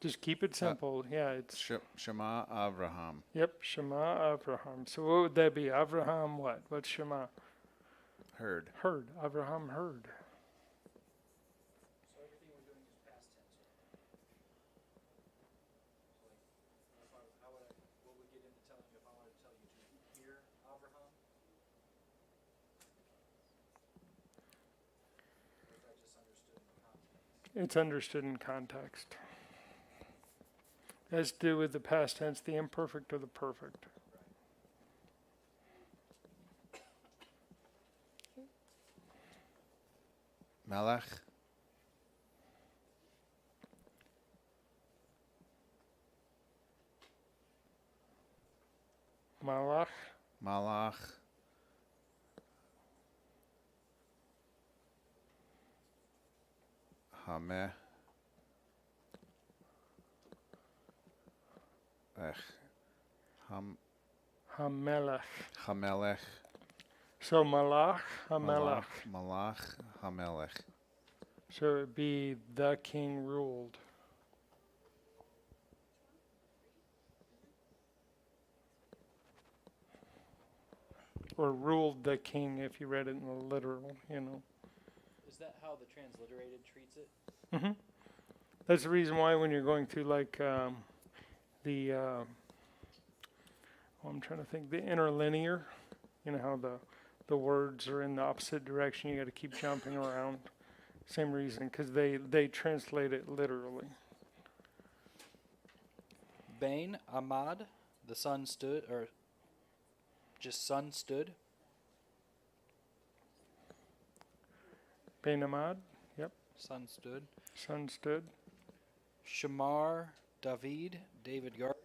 Speaker 1: Just keep it simple. Yeah, it's
Speaker 4: Shema Avraham.
Speaker 1: yep. Shema Abraham. So what would that be? Abraham what? What's Shema?
Speaker 4: Heard.
Speaker 1: Heard. Abraham heard.
Speaker 2: So everything we're doing is past tense. So like, how would what would get into telling you if I wanted to tell you to hear Abraham? Or is that just understood in the context?
Speaker 1: It's understood in context. It has to do with the past tense, the imperfect or the perfect.
Speaker 4: Melech.
Speaker 1: Malach.
Speaker 4: Malach. Hameh.
Speaker 1: Hamelech.
Speaker 4: Hamelech.
Speaker 1: So Malach, Hamelech.
Speaker 4: Malach. Hamelech.
Speaker 1: So it'd be the king ruled. Or ruled the king if you read it in the literal, you know.
Speaker 10: Is that how the transliterated treats it?
Speaker 1: Hmm. That's the reason why when you're going through like I'm trying to think, the interlinear, you know how the the words are in the opposite direction. You got to keep jumping around. Same reason, because they translate it literally.
Speaker 10: Bain, Ahmad, the sun stood, or just sun stood.
Speaker 1: Bain Ahmad, yep,
Speaker 10: Sun stood.
Speaker 1: sun stood,
Speaker 10: Shamar, David, David guarded.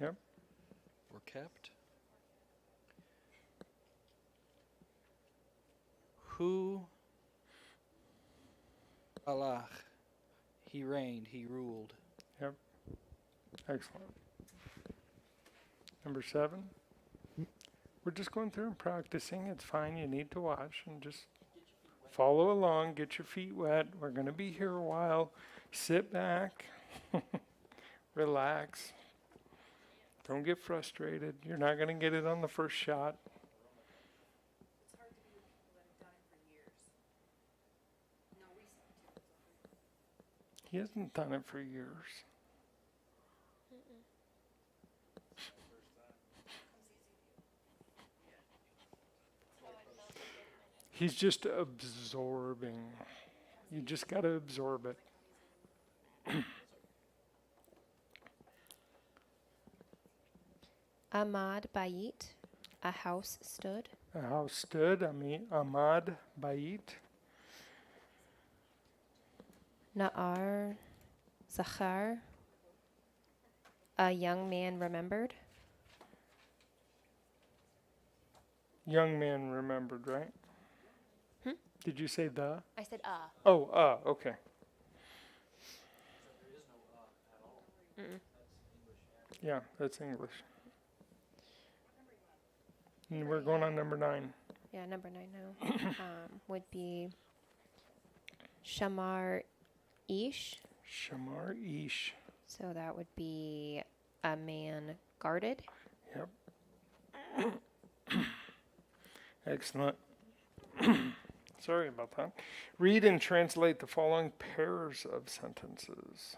Speaker 1: yep.
Speaker 10: Were kept. Hu Allah, he reigned, he ruled.
Speaker 1: Excellent. Number 7. We're just going through and practicing. It's fine. You need to watch and just follow along. Get your feet wet. We're going to be here a while. Sit back. Relax. Don't get frustrated. You're not going to get it on the first shot.
Speaker 6: It's hard to be with people that have done it for years. No, we suck too.
Speaker 1: He hasn't done it for years. He's just absorbing. You just got to absorb it.
Speaker 3: Ahmad Bayit, a house stood.
Speaker 1: A house stood. Ahmad Bayit.
Speaker 3: Na'ar Zachar, a young man remembered.
Speaker 1: Young man remembered, right? Did you say the?
Speaker 3: I said
Speaker 1: Oh, okay.
Speaker 2: There is no at all.
Speaker 3: Mm-mm.
Speaker 2: That's English.
Speaker 1: Yeah, that's English. And we're going on number 9.
Speaker 3: Yeah, number 9 now. Would be Shamar Ish.
Speaker 1: Shamar Ish.
Speaker 3: So that would be a man guarded.
Speaker 1: Yep. Excellent. Sorry about that. Read and translate the following pairs of sentences.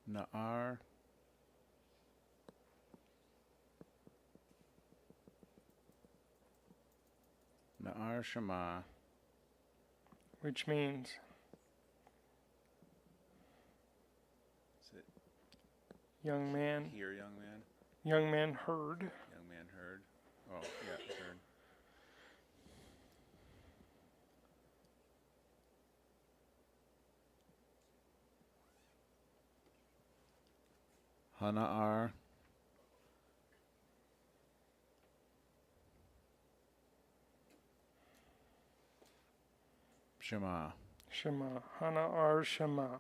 Speaker 4: Na'ar. Na'ar Shema.
Speaker 1: Which means
Speaker 4: Is it
Speaker 1: young man.
Speaker 4: here, young man?
Speaker 1: Young man heard.
Speaker 4: Young man heard. Oh, yeah, heard. Hana'ar. Shema.
Speaker 1: Shema. Hana ar Shema.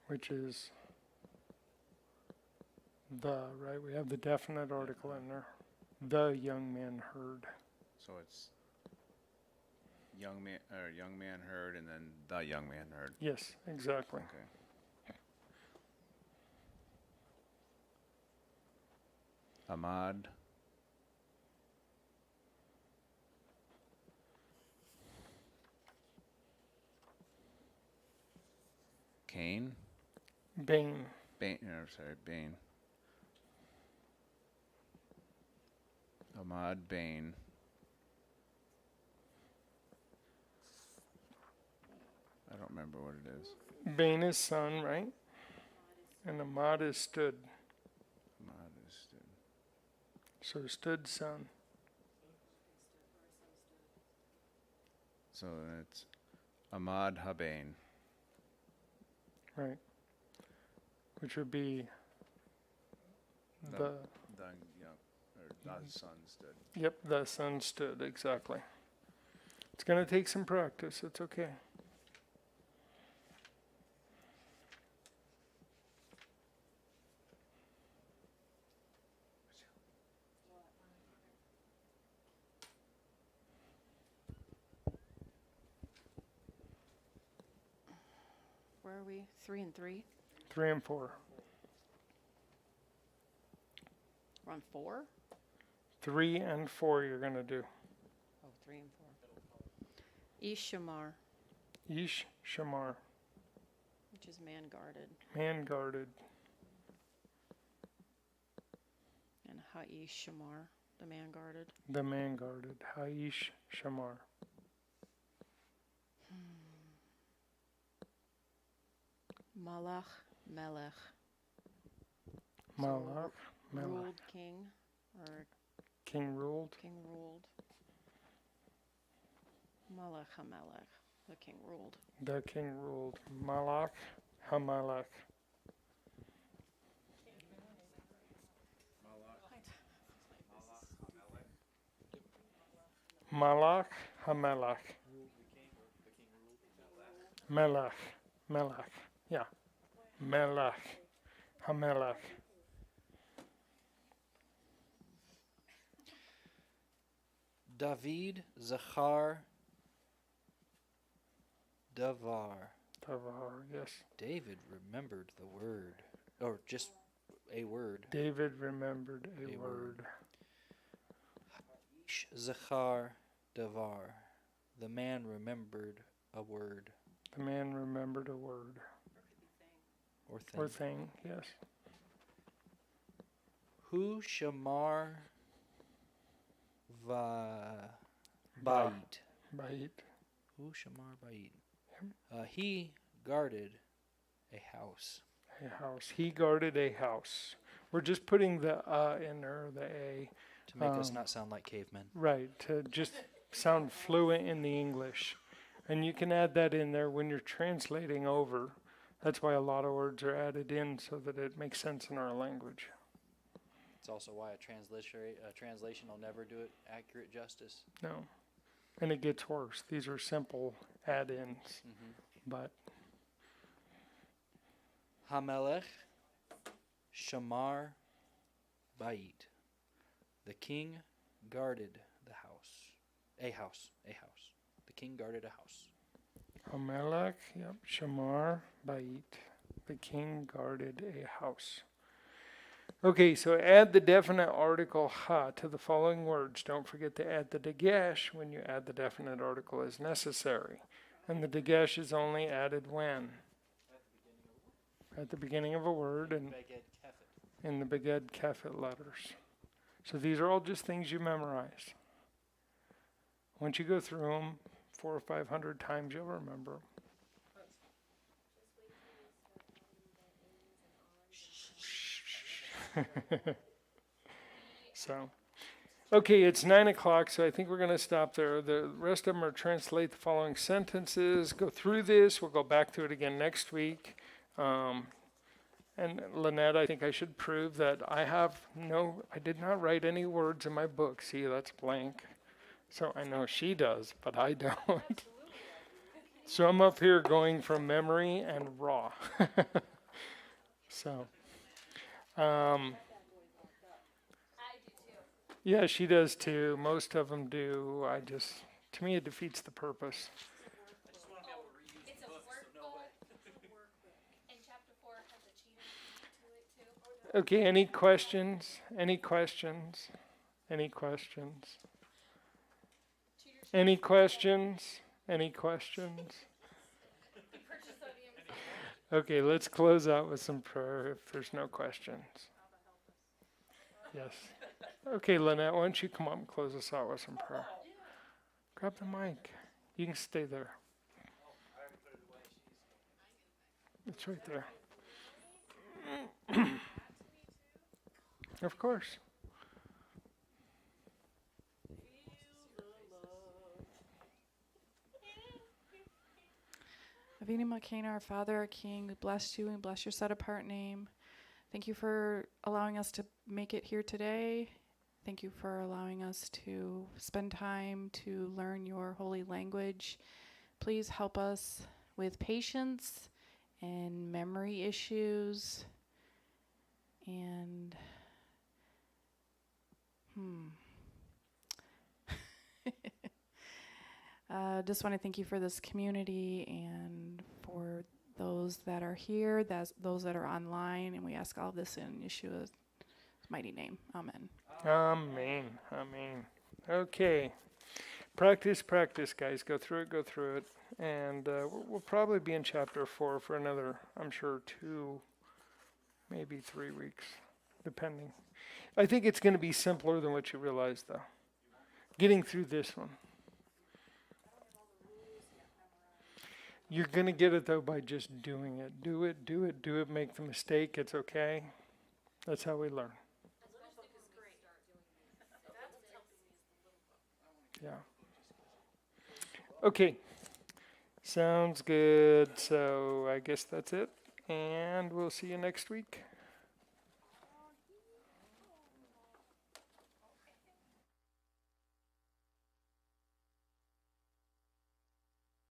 Speaker 1: Which is the, right? We have the definite article in there. The young man heard.
Speaker 4: So it's young man heard, and then the young man heard.
Speaker 1: Yes, exactly.
Speaker 4: Okay. Ahmad. Cain.
Speaker 1: Bain.
Speaker 4: Bain. Bain. Ahmad Bain. I don't remember what it is.
Speaker 1: Bain is son, right? And Ahmad is stood.
Speaker 4: Ahmad is stood.
Speaker 1: So stood son.
Speaker 4: So it's Ahmad Habain.
Speaker 1: Right. Which would be
Speaker 4: The
Speaker 1: the,
Speaker 4: young, or the son stood.
Speaker 1: yep, the son stood, exactly. It's going to take some practice. It's okay.
Speaker 6: Where are we? 3 and 3?
Speaker 1: 3 and 4.
Speaker 6: We're on 4?
Speaker 1: 3 and 4 you're going to do.
Speaker 6: Oh, 3 and 4. Ishamar,
Speaker 1: Ish Shamar,
Speaker 6: which is man guarded,
Speaker 1: man guarded.
Speaker 6: and Ha'ish Shamar, the man guarded.
Speaker 1: The man guarded. Haish Shamar.
Speaker 6: Malach, Melech,
Speaker 1: Malach, Melech.
Speaker 6: ruled king, or
Speaker 1: King ruled.
Speaker 6: king ruled. Malach HaMelech, the king ruled.
Speaker 1: The king ruled. Malach Hamalach. Malach Hamalach. Melech. Melech. Yeah. Melech. Hamelech.
Speaker 10: David Zachar Davar.
Speaker 1: Tavar, yes.
Speaker 10: David remembered the word, or just a word.
Speaker 1: David remembered a
Speaker 10: A
Speaker 1: word.
Speaker 10: word. Zachar Davar. The man remembered a word
Speaker 1: The man remembered a word.
Speaker 10: or thing.
Speaker 1: Or thing, yes.
Speaker 10: Hu Shamar
Speaker 1: Ba-
Speaker 10: Bait.
Speaker 1: Bait.
Speaker 10: Hu Shamar Bait. He guarded a house.
Speaker 1: A house. He guarded a house. We're just putting the in there, the A.
Speaker 10: To make us not sound like cavemen.
Speaker 1: Right, to just sound fluent in the English. And you can add that in there when you're translating over. That's why a lot of words are added in so that it makes sense in our language.
Speaker 10: It's also why a translation will never do it accurate justice.
Speaker 1: No. And it gets worse. These are simple add-ins. But
Speaker 10: Hamelech Shamar Bait. The king guarded the house. A house. A house. The king guarded a house.
Speaker 1: Hamelech, yep, Shamar, Bait. The king guarded a house. Okay, so add the definite article ha to the following words. Don't forget to add the dagesh when you add the definite article as necessary. And the dagesh is only added when? At the beginning of a word and in the beged kefet letters. So these are all just things you memorize. Once you go through them 400 or 500 times, you'll remember 'em. So, okay, it's 9 o'clock, so I think we're going to stop there. The rest of them are translate the following sentences, go through this. We'll go back to it again next week. And Lynette, I think I should prove that I did not write any words in my book. See, that's blank. So I know she does, but I don't. So I'm up here going from memory and raw. So, yeah, she does too. Most of them do. To me, it defeats the purpose.
Speaker 9: It's a workbook. And chapter 4 has a cheater to it too.
Speaker 1: Okay, any questions? Any questions? Any questions? Any questions? Any questions? Okay, let's close out with some prayer if there's no questions. Yes. Okay, Lynette, why don't you come up and close us out with some prayer? Grab the mic. You can stay there. It's right there. Of course.
Speaker 5: Avinu Malkeinu, our Father, our King, we bless you and bless your set-apart name. Thank you for allowing us to make it here today. Thank you for allowing us to spend time to learn your holy language. Please help us with patience and memory issues. And, just want to thank you for this community and for those that are here, those that are online, and we ask all this in Yeshua's mighty name. Amen.
Speaker 1: Amen. Amen. Okay. Practice, practice, guys. Go through it. And we'll probably be in chapter 4 for another, I'm sure, 2, maybe 3 weeks, depending. I think it's going to be simpler than what you realize, though. Getting through this one. You're going to get it, though, by just doing it. Do it, make the mistake. It's okay. That's how we learn. Yeah. Okay. Sounds good. So I guess that's it. And we'll see you next week.